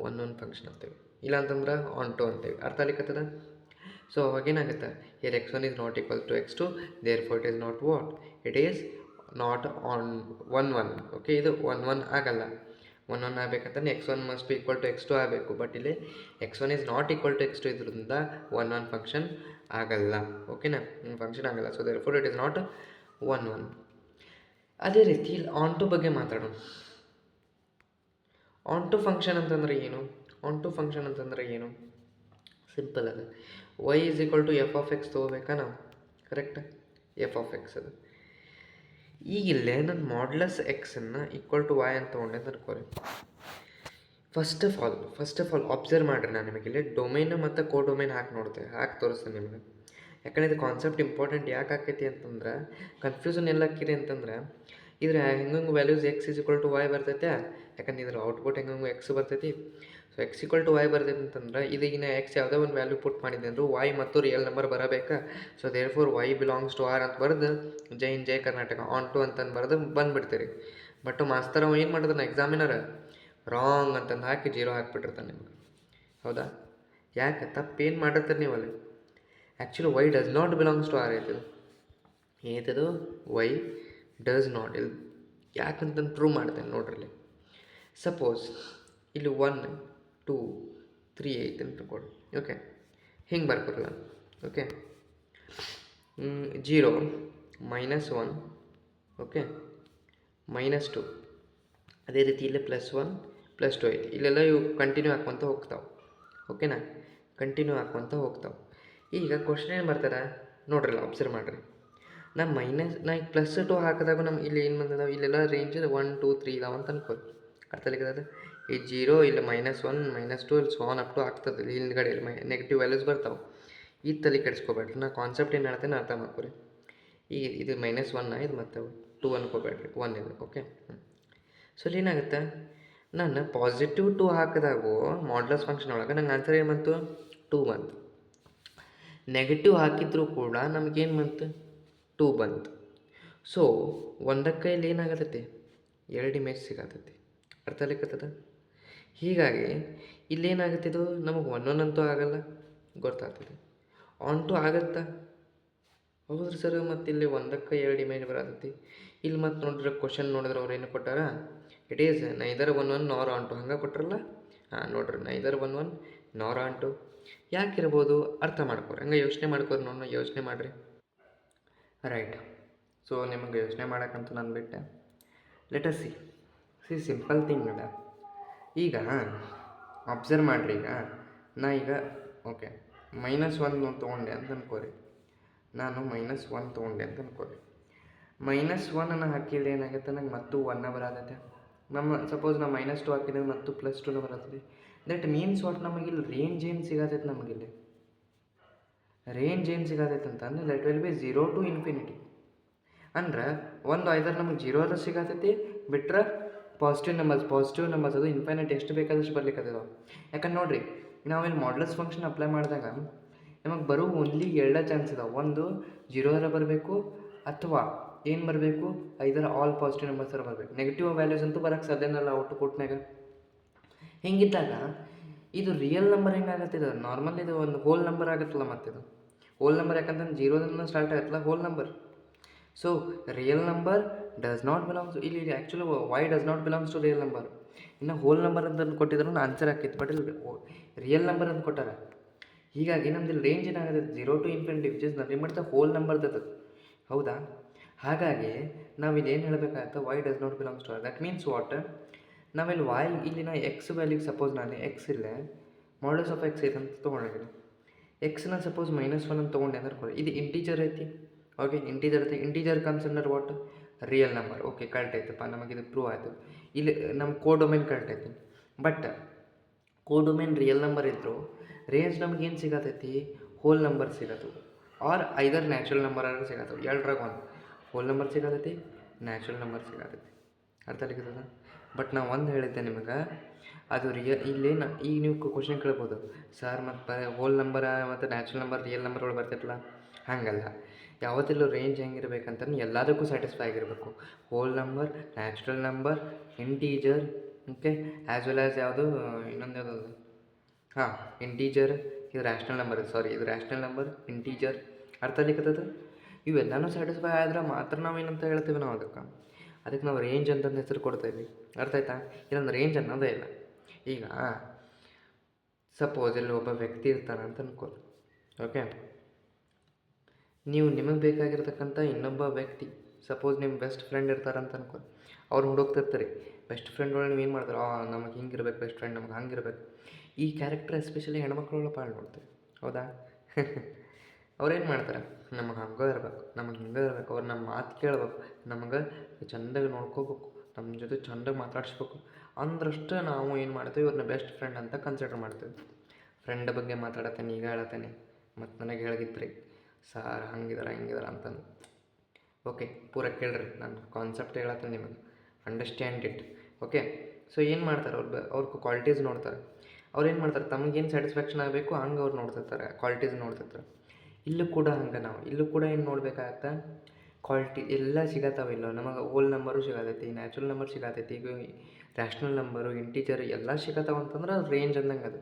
1-1 ಫಂಕ್ಷನ್ ಅಂತೇವೆ, ಇಲ್ಲ ಅಂತಂದ್ರೆ ಆನ್ ಟು ಅಂತೇವೆ. ಅರ್ಥ ಆಗ್ಲಿಕ್ಕತ್ತದ? ಸೊ ಅವಾಗೇನಾಗುತ್ತೆ, here x1 is not equal to x2, therefore it is not what? It is not on 1-1. Okay, ಇದು 1-1 ಆಗಲ್ಲ. 1-1 ಆಗಬೇಕಂತಂದ್ರೆ x1 must be equal to x2 ಆಗಬೇಕು. ಬಟ್ ಇಲ್ಲಿ x1 is not equal to x2 ಇದರಿಂದ 1-1 function ಆಗಲ್ಲ. ಓಕೆನಾ, function ಆಗಲ್ಲ. So therefore it is not 1-1. ಅದೇ ರೀತಿ ಇಲ್ಲಿ ಆನ್ ಟು ಬಗ್ಗೆ ಮಾತಾಡೋಣ. ಆನ್ ಟು ಫಂಕ್ಷನ್ ಅಂತಂದ್ರೆ ಏನು? ಸಿಂಪಲ್ ಅದು, y is equal to F of x ತೊಗೋಬೇಕಾ ನಾವು? ಕರೆಕ್ಟ್, ಎಫ್ ಆಫ್ ಎಕ್ಸ್ ಅದು. ಈಗಿಲ್ಲೇ ನಾನು ಮಾಡ್ಲಸ್ ಎಕ್ಸನ್ನು ಈಕ್ವಲ್ ಟು y ಅಂತ ತೊಗೊಂಡೆ ಅಂತ ಅನ್ಕೋರಿ. ಫಸ್ಟ್ ಆಫ್ ಆಲ್ ಅಬ್ಸರ್ವ್ ಮಾಡಿರಿ, ನಾನು ನಿಮಗೆ ಇಲ್ಲಿ ಡೊಮೈನ್ ಮತ್ತು ಕೋಡೊಮೈನ್ ಹಾಕಿ ತೋರಿಸ್ತೇನೆ ನಿಮಗೆ. ಯಾಕಂದರೆ ಇದು ಕಾನ್ಸೆಪ್ಟ್ ಇಂಪಾರ್ಟೆಂಟ್ ಯಾಕೆ ಆಕೈತಿ ಅಂತಂದ್ರೆ, ಕನ್ಫ್ಯೂಷನ್ ಎಲ್ಲ ಆಕಿರಿ ಅಂತಂದ್ರೆ, ಇದ್ರ ಹೆಂಗೆ values x is equal to y ಬರ್ತೈತೆ, ಯಾಕಂದ್ರೆ ಇದ್ರ ಔಟ್ಪುಟ್ ಹೆಂಗೆ x ಬರ್ತೈತಿ. So x equal to y ಬರ್ತೈತೆ ಅಂತಂದ್ರೆ, ಇದೀಗಿನ x ಯಾವುದೋ ಒಂದು ವ್ಯಾಲ್ಯೂ ಪುಟ್ ಮಾಡಿದೆ ಅಂದರು y ಮತ್ತು ರಿಯಲ್ ನಂಬರ್ ಬರಬೇಕಾ. So therefore y belongs to r ಅಂತ ಬರೆದು ಜೈ ಕರ್ನಾಟಕ ಆನ್ ಟು ಅಂತಂದು ಬರೆದು ಬಂದುಬಿಡ್ತೀರಿ. ಬಟ್ ಮಾಸ್ತರ್ ಅವ ಏನು ಮಾಡಿದ್ರೆ ಎಕ್ಸಾಮಿನರ್ ರಾಂಗ್ ಅಂತಂದು ಹಾಕಿ 0 ಹಾಕಿಬಿಟ್ಟಿರ್ತಾನೆ ನಿಮಗೆ. ಹೌದಾ? ಯಾಕೆ ತಪ್ಪೇನು ಮಾಡಿರ್ತಾರೆ ನೀವು ಅಲ್ಲಿ? Actually y does not belongs to r ಐತಿದು. ಏನೈತದು? y does not. ಇಲ್ಲಿ ಯಾಕಂತಂದು ಪ್ರೂವ್ ಮಾಡ್ತೇನೆ ನೋಡ್ರಿ. ಸಪೋಸ್ ಇಲ್ಲಿ 1 2 3 ಐತೆ ಅಂತ ಕೊಡಿ. ಓಕೆ, ಹಿಂಗೆ ಬರ್ಕೊರಲ್ಲ. ಓಕೆ, 0 -1 ಓಕೆ -2, ಅದೇ ರೀತಿ ಇಲ್ಲೇ +1 +2 ಐತಿ. ಇಲ್ಲೆಲ್ಲ ಇವು ಕಂಟಿನ್ಯೂ ಹಾಕ್ಕೊಂತ ಹೋಗ್ತಾವೆ. ಓಕೆನಾ, ಕಂಟಿನ್ಯೂ ಹಾಕ್ಕೊಂತ ಹೋಗ್ತಾವೆ. ಈಗ ಕ್ವಶನ್ ಏನು ಬರ್ತಾರೆ ನೋಡ್ರಲ್ಲ, ಅಬ್ಸರ್ವ್ ಮಾಡಿರಿ. ನಾ ಈಗ +2 ಹಾಕಿದಾಗ ನಮ್ಗೆ ಇಲ್ಲಿ ಏನು ಬಂದಿದಾವೆ, ಇಲ್ಲೆಲ್ಲ ರೇಂಜ್ 1 2 3 ಇದಾವೆ ಅಂತ ಅನ್ಕೋರಿ. ಅರ್ಥ ಆಗ್ಲಿಕ್ಕದ? ಈ 0 ಇಲ್ಲಿ -1 -2 ಇಲ್ಲಿ ಸೋನ್ ಅಪ್ ಟು ಆಗ್ತದೆ. ಇಲ್ಲಿ ಹಿಂದ್ಗಡೆ ಇಲ್ಲಿ ನೆಗೆಟಿವ್ ವ್ಯಾಲ್ಯೂಸ್ ಬರ್ತಾವೆ. ಈ ತಲೆ ಕೆಡಿಸ್ಕೋಬೇಡ್ರಿ. ನಾ ಕಾನ್ಸೆಪ್ಟ್ ಏನು ಹೇಳ್ತೇನೆ ಅರ್ಥ ಮಾಡ್ಕೊರಿ. ಈಗ ಇದು -1 ಇದು ಮತ್ತು 2 ಅನ್ಕೋಬೇಡ್ರಿ, 1 ಇದೆ. ಓಕೆ, ಸೊ ಇಲ್ಲಿ ಏನಾಗುತ್ತೆ, ನಾನು +2 ಹಾಕಿದಾಗೂ ಮಾಡ್ಲಸ್ ಫಂಕ್ಷನ್ ಒಳಗೆ ನಂಗೆ ಆನ್ಸರ್ ಏನು ಬಂತು? 2 ಬಂತು. ನೆಗೆಟಿವ್ ಹಾಕಿದ್ರೂ ಕೂಡ ನಮಗೇನು ಬಂತು? 2 ಬಂತು. ಸೊ ಒಂದಕ್ಕೆ ಇಲ್ಲಿ ಏನಾಗತ್ತೈತಿ? 2 ಇಮೇಜ್ ಸಿಗತ್ತೈತಿ. ಅರ್ಥ ಆಗ್ಲಿಕ್ಕತ್ತದ? ಹೀಗಾಗಿ ಇಲ್ಲೇನಾಗುತ್ತಿದ್ದು ನಮಗೆ 1-1 ಅಂತೂ ಆಗಲ್ಲ, ಗೊತ್ತಾಗ್ತದೆ. ಆನ್ ಟು ಆಗುತ್ತಾ? ಹೌದ್ರಿ ಸರ್, ಮತ್ತು ಇಲ್ಲಿ ಒಂದಕ್ಕೆ 2 ಇಮೇಜ್ ಬರತೈತಿ. ಇಲ್ಲಿ ಮತ್ತು ನೋಡಿದ್ರೆ ಕ್ವಶನ್ ನೋಡಿದ್ರೆ ಅವ್ರು ಏನು ಕೊಟ್ಟಾರ, ಇಟ್ ಈಸ್ ನೈದರ್ 1-1 ನಾರ್ ಆನ್ ಟು, ಹಂಗೆ ಕೊಟ್ರಲ್ಲ. ನೋಡ್ರಿ, ನೈದರ್ 1-1 ನಾರ್ ಆನ್ ಟು. ಯಾಕಿರ್ಬೋದು ಅರ್ಥ ಮಾಡ್ಕೊರಿ, ಹಂಗೆ ಯೋಚನೆ ಮಾಡ್ಕೊರಿ. ಯೋಚನೆ ಮಾಡಿರಿ. ರೈಟ್, ಸೊ ನಿಮಗೆ ಯೋಚನೆ ಮಾಡೋಕ್ಕಂತೂ ನಾನು ಬಿಟ್ಟೆ. Let us C simple thing ಅದ. ಈಗ ಅಬ್ಸರ್ವ್ ಮಾಡಿರಿ. ಈಗ ಓಕೆ -1 ತೊಗೊಂಡೆ ಅಂತ ಅನ್ಕೋರಿ. ನಾನು -1 ತೊಗೊಂಡೆ ಅಂತ ಅನ್ಕೋರಿ. -1 ಹಾಕಿದ್ರೆ ಏನಾಗುತ್ತೆ, ನಂಗೆ ಮತ್ತು 1 ಬರತೈತೆ. ಸಪೋಸ್ ನಾ -2 ಹಾಕಿದ್ರೆ ಮತ್ತು +2 ಬರತ್ತೈತಿ. ದಟ್ ಮೀನ್ಸ್ ವಾಟ್, ನಮಗಿಲ್ಲಿ ರೇಂಜ್ ಏನು ಸಿಗತೈತೆ, ನಮಗಿಲ್ಲಿ ರೇಂಜ್ ಏನು ಸಿಗತೈತೆ ಅಂತಂದ್ರೆ that will B 0 to infinity. ಅಂದ್ರೆ ಒಂದು ಐದರ್ ನಮಗೆ 0 ಸಿಗತೈತಿ, ಬಿಟ್ರೆ ಪಾಸಿಟಿವ್ ನಂಬರ್ಸ್ ಅದು ಇನ್ಫೈನೈಟ್ ಎಷ್ಟು ಬೇಕಾದಷ್ಟು ಬರ್ಲಿಕ್ಕತ್ತದ. ಯಾಕಂದ್ರೆ ನೋಡಿರಿ, ನಾವಿಲ್ಲಿ ಮಾಡ್ಲಸ್ ಫಂಕ್ಷನ್ ಅಪ್ಲೈ ಮಾಡಿದಾಗ ನಮಗೆ ಬರೋ ಓನ್ಲಿ 2 ಚಾನ್ಸ್ ಇದಾವೆ. ಒಂದು 0 ಬರಬೇಕು, ಅಥವಾ ಏನು ಬರಬೇಕು, ಐದರ್ ಆಲ್ ಪಾಸಿಟಿವ್ ನಂಬರ್ಸ್ ಬರಬೇಕು. ನೆಗೆಟಿವ್ ವ್ಯಾಲ್ಯೂಸ್ ಅಂತೂ ಬರೋಕ್ಕೆ ಸಾಧ್ಯನಲ್ಲ ಔಟ್ಪುಟ್ನಾಗ. ಹಿಂಗಿದ್ದಾಗ ಇದು ರಿಯಲ್ ನಂಬರ್ ಹೆಂಗಾಗತ್ತೆ, ಇದು ನಾರ್ಮಲ್ ಇದು ಒಂದು ಹೋಲ್ ನಂಬರ್ ಆಗುತ್ತಲ್ಲ. ಮತ್ತು ಇದು ಹೋಲ್ ನಂಬರ್ ಯಾಕಂತಂದ್ರೆ ಜೀರೋದಿಂದ ಸ್ಟಾರ್ಟ್ ಆಗುತ್ತಲ್ಲ whole number. So real number does not belongs ಇಲ್ಲಿ actually y does not belongs to real number. ಇನ್ನು ಹೋಲ್ ನಂಬರ್ ಅಂತ ಕೊಟ್ಟಿದ್ರು ಆನ್ಸರ್ ಹಾಕಿತ್ತು, ಬಟ್ ಇಲ್ಲಿ ರಿಯಲ್ ನಂಬರ್ ಅಂತ ಕೊಟ್ಟಾರ. ಹೀಗಾಗಿ ನಮ್ದು ಇಲ್ಲಿ ರೇಂಜ್ ಏನಾಗುತ್ತೆ, 0 to infinity which is nothing but the whole ನಂಬರ್ದದು. ಹೌದಾ? ಹಾಗಾಗಿ ನಾವಿಲ್ಲಿ ಏನು ಹೇಳಬೇಕಾಗತ್ತೆ, y does not belongs to. That means what, ನಾವಿಲ್ಲಿ ವೈ ಇಲ್ಲಿ ನಾ ಎಕ್ಸ್ ವ್ಯಾಲ್ಯೂಗೆ ಸಪೋಸ್ ನಾನು ಎಕ್ಸ್ ಇಲ್ಲೇ ಮಾಡಲ್ಸ್ ಆಫ್ ಎಕ್ಸ್ ಐತೆ ಅಂತ ತೊಗೊಂಡಿದ್ದೀನಿ. ಎಕ್ಸ್ನ ಸಪೋಸ್ -1 ಅಂತ ತೊಗೊಂಡೆ ಅಂದ್ರೆ ಇದು ಇಂಟೀಜರ್ ಐತಿ. ಓಕೆ, ಇಂಟೀಜರ್ ಐತಿ. Integer comes under what, real number. Okay, correct ಐತಪ್ಪ, ನಮಗಿದು ಪ್ರೂವ್ ಆಯಿತು. ಇಲ್ಲಿ ನಮ್ಮ ಕೋಡೊಮೇನ್ ಕರೆಕ್ಟ್ ಐತಿ. ಬಟ್ ಕೋಡೊಮೇನ್ ರಿಯಲ್ ನಂಬರ್ ಇದ್ದರು ರೇಂಜ್ ನಮ್ಗೆ ಏನು ಸಿಗತೈತಿ, ಹೋಲ್ ನಂಬರ್ ಸಿಗತ್ತು. ಆರ್ ಐದರ್ ನ್ಯಾಚುರಲ್ ನಂಬರ್ ಆದ್ರೆ ಸಿಗತ್ತವು. ಎರಡರಾಗ ಒಂದು ಹೋಲ್ ನಂಬರ್ ಸಿಗತೈತಿ, ನ್ಯಾಚುರಲ್ ನಂಬರ್ ಸಿಗತೈತಿ. ಅರ್ಥ ಆಗಿರ್ತದ? ಬಟ್ ನಾವು ಒಂದು ಹೇಳಿದ್ದೆ ನಿಮಗೆ, ಅದು ಇಲ್ಲಿ ಈಗ ನೀವು ಕ್ವಶನ್ ಕೇಳ್ಬೋದು, ಸರ್ ಮತ್ತು ಹೋಲ್ ನಂಬರ ಮತ್ತು ನ್ಯಾಚುರಲ್ ನಂಬರ್ ರಿಯಲ್ ನಂಬರ್ಗಳು ಬರ್ತಿರಲ್ಲ. ಹಾಗಲ್ಲ, ಯಾವತ್ತಿಲ್ಲೂ ರೇಂಜ್ ಹೆಂಗಿರ್ಬೇಕಂತಂದ್ರೆ ಎಲ್ಲದಕ್ಕೂ ಸ್ಯಾಟಿಸ್ಫೈ ಆಗಿರಬೇಕು. Whole number, natural number, integer, okay, as well as ಯಾವುದು ಇನ್ನೊಂದು ಯಾವುದು, ಹಾಂ ಇಂಟೀಜರ್. ಇದು ರ್ಯಾಷ್ನಲ್ ನಂಬರ್, ಇದು ರ್ಯಾಷ್ನಲ್ ನಂಬರ್, ಇಂಟೀಜರ್. ಅರ್ಥ ಆಗ್ಲಿಕ್ಕತ್ತದ? ಇವೆಲ್ಲನೂ ಸ್ಯಾಟಿಸ್ಫೈ ಆದ್ರೆ ಮಾತ್ರ ನಾವು ಏನಂತ ಹೇಳ್ತೀವಿ, ನಾವು ಅದಕ್ಕೆ ನಾವು ರೇಂಜ್ ಅಂತಂದು ಹೆಸರು ಕೊಡ್ತೇವೆ. ಅರ್ಥ ಆಯ್ತಾ? ಇದೊಂದು ರೇಂಜ್ ಅನ್ನೋದೇ ಇಲ್ಲ. ಈಗ ಸಪೋಸ್ ಇಲ್ಲಿ ಒಬ್ಬ ವ್ಯಕ್ತಿ ಇರ್ತಾನೆ ಅಂತ ಅನ್ಕೊಳ್ಳಿ. ಓಕೆ, ನೀವು ನಿಮಗೆ ಬೇಕಾಗಿರ್ತಕ್ಕಂಥ ಇನ್ನೊಬ್ಬ ವ್ಯಕ್ತಿ, ಸಪೋಸ್ ನಿಮ್ಮ ಬೆಸ್ಟ್ ಫ್ರೆಂಡ್ ಇರ್ತಾರಂತ ಅನ್ಕೊಳ್ಳಿ. ಅವ್ರು ಹುಡುಕ್ತಿರ್ತಾರೆ. ಬೆಸ್ಟ್ ಫ್ರೆಂಡ್ ಒಳಗೆ ನೀವು ಏನು ಮಾಡ್ತಾರೆ, ನಮಗೆ ಹಿಂಗಿರ್ಬೇಕು ಬೆಸ್ಟ್ ಫ್ರೆಂಡ್, ನಮ್ಗೆ ಹಂಗಿರ್ಬೇಕು. ಈ ಕ್ಯಾರೆಕ್ಟರ್ ಎಸ್ಪೆಷಲಿ ಹೆಣ್ಮಕ್ಳುಗಳ ಪಾಳು ನೋಡ್ತೀವಿ. ಹೌದಾ? ಅವ್ರೇನು ಮಾಡ್ತಾರೆ, ನಮಗೆ ಹಂಗೆ ಇರಬೇಕು, ನಮಗೆ ಹಿಂಗೆ ಇರಬೇಕು, ಅವ್ರು ನಮ್ಮ ಮಾತು ಕೇಳ್ಬೇಕು, ನಮಗೆ ಚೆಂದಾಗಿ ನೋಡ್ಕೋಬೇಕು, ನಮ್ಮ ಜೊತೆ ಚೆಂದಾಗಿ ಮಾತಾಡಿಸ್ಬೇಕು ಅಂದ್ರಷ್ಟು ನಾವು ಏನು ಮಾಡ್ತೀವಿ, ಇವ್ರನ್ನ ಬೆಸ್ಟ್ ಫ್ರೆಂಡ್ ಅಂತ ಕನ್ಸಿಡರ್ ಮಾಡ್ತೀವಿ. ಫ್ರೆಂಡ್ ಬಗ್ಗೆ ಮಾತಾಡತ್ತೇನೆ, ಈಗ ಹೇಳತ್ತೇನೆ, ಮತ್ತು ನನಗೆ ಹೇಳಿದ್ರಿ ಸಾರ್ ಹಂಗಿದಾರ ಹಿಂಗಿದಾರ ಅಂತಂದು. ಓಕೆ, ಪೂರ ಕೇಳ್ರಿ, ನಾನು ಕಾನ್ಸೆಪ್ಟ್ ಹೇಳತ್ತೇನೆ ನಿಮಗೆ, ಅಂಡರ್ಸ್ಟ್ಯಾಂಡ್ ಇಟ್. ಓಕೆ, ಸೊ ಏನು ಮಾಡ್ತಾರೆ ಅವ್ರ ಕ್ವಾಲಿಟೀಸ್ ನೋಡ್ತಾರೆ. ಅವ್ರು ಏನು ಮಾಡ್ತಾರೆ, ತಮಗೇನು ಸ್ಯಾಟಿಸ್ಫ್ಯಾಕ್ಷನ್ ಆಗಬೇಕು ಹಂಗೆ ಅವ್ರು ನೋಡ್ತಿರ್ತಾರೆ, ಕ್ವಾಲಿಟೀಸ್ ನೋಡ್ತಿರ್ತಾರೆ. ಇಲ್ಲೂ ಕೂಡ ಹಂಗೆ ನಾವು ಇಲ್ಲೂ ಕೂಡ ಏನು ನೋಡ್ಬೇಕಾಗತ್ತೆ, ಕ್ವಾಲಿಟಿ ಎಲ್ಲ ಸಿಗತ್ತಾವಿಲ್ಲ. ನಮಗೆ ಹೋಲ್ ನಂಬರು ಸಿಗತೈತಿ, ನ್ಯಾಚುರಲ್ ನಂಬರ್ ಸಿಗತೈತಿ, ಈಗ ರ್ಯಾಷ್ನಲ್ ನಂಬರು, ಇಂಟೀಜರ್ ಎಲ್ಲ ಸಿಗತ್ತಾವ ಅಂತಂದ್ರೆ ಅದು ರೇಂಜ್ ಅಂದಂಗೆ. ಅದು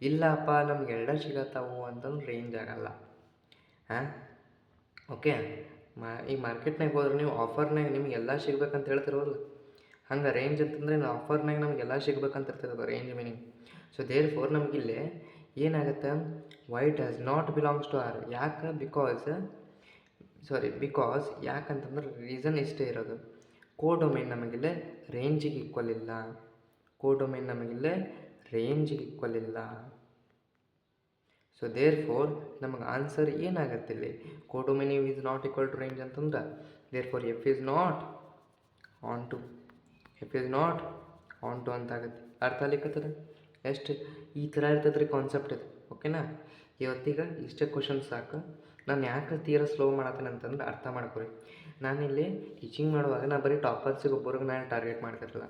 ಇಲ್ಲಪ್ಪ ನಮ್ಗೆ ಎರಡೇ ಸಿಗತ್ತಾವು ಅಂತಂದ್ರೆ ರೇಂಜ್ ಆಗಲ್ಲ. ಹಾಂ, ಓಕೆ. ಈ ಮಾರ್ಕೆಟ್ನಾಗ ಹೋದ್ರೆ ನೀವು ಆಫರ್ನಾಗ ನಿಮ್ಗೆ ಎಲ್ಲ ಸಿಗ್ಬೇಕಂತ ಹೇಳ್ತಿರೋಲ್ಲ, ಹಂಗೆ ರೇಂಜ್ ಅಂತಂದರೆ ನಾವು ಆಫರ್ನಾಗ ನಮಗೆಲ್ಲ ಸಿಗ್ಬೇಕಂತ ಇರ್ತದೆ range meaning. So therefore ನಮಗಿಲ್ಲೇ ಏನಾಗುತ್ತೆ, y does not belongs to R. ಯಾಕೆ? ಬಿಕಾಸ್ ಯಾಕಂತಂದ್ರೆ ರೀಸನ್ ಇಷ್ಟೇ ಇರೋದು, ಕೋಡೊಮೈನ್ ನಮಗಿಲ್ಲೇ ರೇಂಜಿಗೆ ಈಕ್ವಲ್ ಇಲ್ಲ. ಕೋಡೊಮೈನ್ ನಮಗಿಲ್ಲೇ ರೇಂಜಿಗೆ ಈಕ್ವಲ್ ಇಲ್ಲ. ಸೊ ದೇರ್ ಫೋರ್ ನಮಗೆ ಆನ್ಸರ್ ಏನಾಗುತ್ತೆ ಇಲ್ಲಿ, codomain is not equal to range ಅಂತಂದ್ರೆ therefore f is not onto ಅಂತಾಗುತ್ತೆ. ಅರ್ಥ ಆಗ್ಲಿಕ್ಕತ್ತದ? ಎಷ್ಟು ಈ ಥರ ಇರ್ತದೆ ರೀ ಕಾನ್ಸೆಪ್ಟ್ ಇದು. ಓಕೆನಾ? ಇವತ್ತೀಗ ಇಷ್ಟೇ ಕ್ವಶನ್ಸ್ ಸಾಕು. ನಾನು ಯಾಕೆ ತೀರ ಸ್ಲೋ ಮಾಡತ್ತೇನೆ ಅಂತಂದ್ರೆ ಅರ್ಥ ಮಾಡ್ಕೊರಿ. ನಾನಿಲ್ಲಿ ಟೀಚಿಂಗ್ ಮಾಡುವಾಗ ನಾನು ಬರೀ ಟಾಪರ್ಸಿಗೆ ಒಬ್ಬರಿಗೆ ನಾನು ಟಾರ್ಗೆಟ್ ಮಾಡ್ತಿರಲ್ಲ,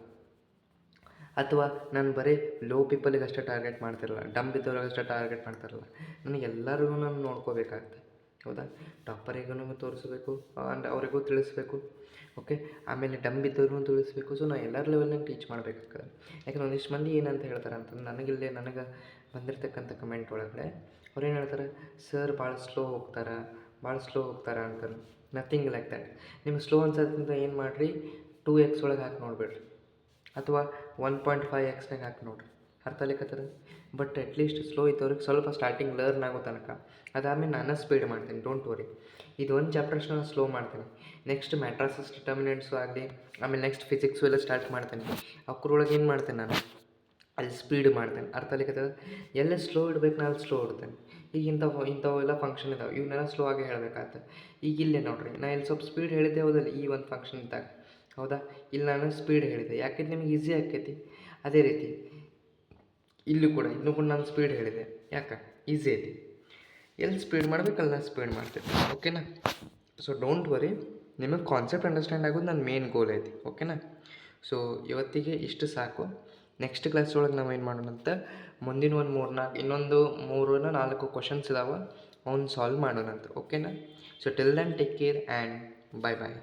ಅಥವಾ ನಾನು ಬರೀ ಲೋ ಪೀಪಲಿಗೆ ಅಷ್ಟೇ ಟಾರ್ಗೆಟ್ ಮಾಡ್ತಿರಲ್ಲ, ಡಮ್ ಇದ್ದವ್ರಿಗೆ ಅಷ್ಟೇ ಟಾರ್ಗೆಟ್ ಮಾಡ್ತಿರಲ್ಲ. ನನಗೆ ಎಲ್ಲರಿಗೂ ನಾನು ನೋಡ್ಕೋಬೇಕಾಗತ್ತೆ. ಹೌದಾ? ಟಾಪರಿಗೂ ತೋರಿಸ್ಬೇಕು ಆ್ಯಂಡ್ ಅವರಿಗೂ ತಿಳಿಸ್ಬೇಕು. ಓಕೆ, ಆಮೇಲೆ ಡಮ್ ಇದ್ದವ್ರಿಗೂ ತಿಳಿಸ್ಬೇಕು. ಸೊ ನಾನು ಎಲ್ಲರ ಲೆವೆಲ್ನಾಗ ಟೀಚ್ ಮಾಡಬೇಕಾಗ್ತದೆ. ಯಾಕಂದ್ರೆ ಒಂದಿಷ್ಟು ಮಂದಿ ಏನಂತ ಹೇಳ್ತಾರೆ ಅಂತಂದ್ರೆ, ನನಗೆ ಬಂದಿರತಕ್ಕಂಥ ಕಮೆಂಟ್ ಒಳಗಡೆ ಅವ್ರು ಏನು ಹೇಳ್ತಾರೆ, ಸರ್ ಭಾಳ ಸ್ಲೋ ಹೋಗ್ತಾರೆ ಅಂತಾರೆ. Nothing like that. ನಿಮ್ಗೆ ಸ್ಲೋ ಅನ್ಸೋದ್ರಿಂದ ಏನು ಮಾಡಿರಿ, 2x ಒಳಗೆ ಹಾಕಿ ನೋಡಿಬಿಡ್ರಿ, ಅಥವಾ 1.5x ಹಾಕಿ ನೋಡಿರಿ. ಅರ್ಥ ಆಗ್ಲಿಕ್ಕತ್ತದ? ಬಟ್ ಅಟ್ಲೀಸ್ಟ್ ಸ್ಲೋ ಇದ್ದವ್ರಿಗೆ ಸ್ವಲ್ಪ ಸ್ಟಾರ್ಟಿಂಗ್ ಲರ್ನ್ ಆಗೋ ತನಕ, ಅದಾದಮೇಲೆ ನಾನು ಸ್ಪೀಡ್ ಮಾಡ್ತೀನಿ, ಡೋಂಟ್ ವರಿ. ಇದು ಒಂದು ಚಾಪ್ಟರ್ಸ್ ನಾನು ಸ್ಲೋ ಮಾಡ್ತೀನಿ. ನೆಕ್ಸ್ಟ್ ಮ್ಯಾಟ್ರಾಸಸ್ ಡಿಟರ್ಮಿನೆಂಟ್ಸು ಆಗಲಿ, ಆಮೇಲೆ ನೆಕ್ಸ್ಟ್ ಫಿಸಿಕ್ಸು ಎಲ್ಲ ಸ್ಟಾರ್ಟ್ ಮಾಡ್ತೀನಿ. ಅವ್ರೊಳಗೆ ಏನು ಮಾಡ್ತೇನೆ ನಾನು, ಅಲ್ಲಿ ಸ್ಪೀಡ್ ಮಾಡ್ತೇನೆ. ಅರ್ಥ ಆಗ್ಲಿಕ್ಕತ್ತದ? ಎಲ್ಲ ಸ್ಲೋ ಇಡ್ಬೇಕು, ನಾನು ಸ್ಲೋ ಇಡ್ತೇನೆ. ಈಗ ಇಂಥವೆಲ್ಲ ಫಂಕ್ಷನ್ ಇದಾವೆ, ಇವನ್ನೆಲ್ಲ ಸ್ಲೋ ಆಗಿ ಹೇಳಬೇಕಾಗತ್ತೆ. ಈಗ ಇಲ್ಲೇ ನೋಡಿರಿ, ನಾನು ಇಲ್ಲಿ ಸ್ವಲ್ಪ ಸ್ಪೀಡ್ ಹೇಳಿದ್ದೆ ಹೌದಲ್ಲ ಈ ಒಂದು ಫಂಕ್ಷನ್ ಇದ್ದಾಗ. ಹೌದಾ? ಇಲ್ಲಿ ನಾನು ಸ್ಪೀಡ್ ಹೇಳಿದೆ, ಯಾಕೆಂದ್ರೆ ನಿಮ್ಗೆ ಈಸಿ ಆಕೈತಿ. ಅದೇ ರೀತಿ ಇನ್ನೂ ಕೂಡ ನಾನು ಸ್ಪೀಡ್ ಹೇಳಿದೆ, ಯಾಕೆ ಈಸಿ ಐತಿ. ಎಲ್ಲಿ ಸ್ಪೀಡ್ ಮಾಡ್ಬೇಕಲ್ಲ ನಾನು ಸ್ಪೀಡ್ ಮಾಡ್ತೀನಿ. ಓಕೆನಾ? ಸೊ ಡೋಂಟ್ ವರಿ, ನಿಮಗೆ ಕಾನ್ಸೆಪ್ಟ್ ಅಂಡರ್ಸ್ಟ್ಯಾಂಡ್ ಆಗೋದು ನನ್ನ ಮೇನ್ ಗೋಲ್ ಐತಿ. ಓಕೆನಾ? ಸೊ ಇವತ್ತಿಗೆ ಇಷ್ಟು ಸಾಕು. ನೆಕ್ಸ್ಟ್ ಕ್ಲಾಸ್ ಒಳಗೆ ನಾವು ಏನು ಮಾಡೋಣ ಅಂತ, ಮುಂದಿನ ಒಂದು 3-4 ಕ್ವಶನ್ಸ್ ಇದಾವೆ, ಅವ್ನು ಸಾಲ್ವ್ ಮಾಡೋಣಂತ. ಓಕೆನಾ? So till then take care and bye bye.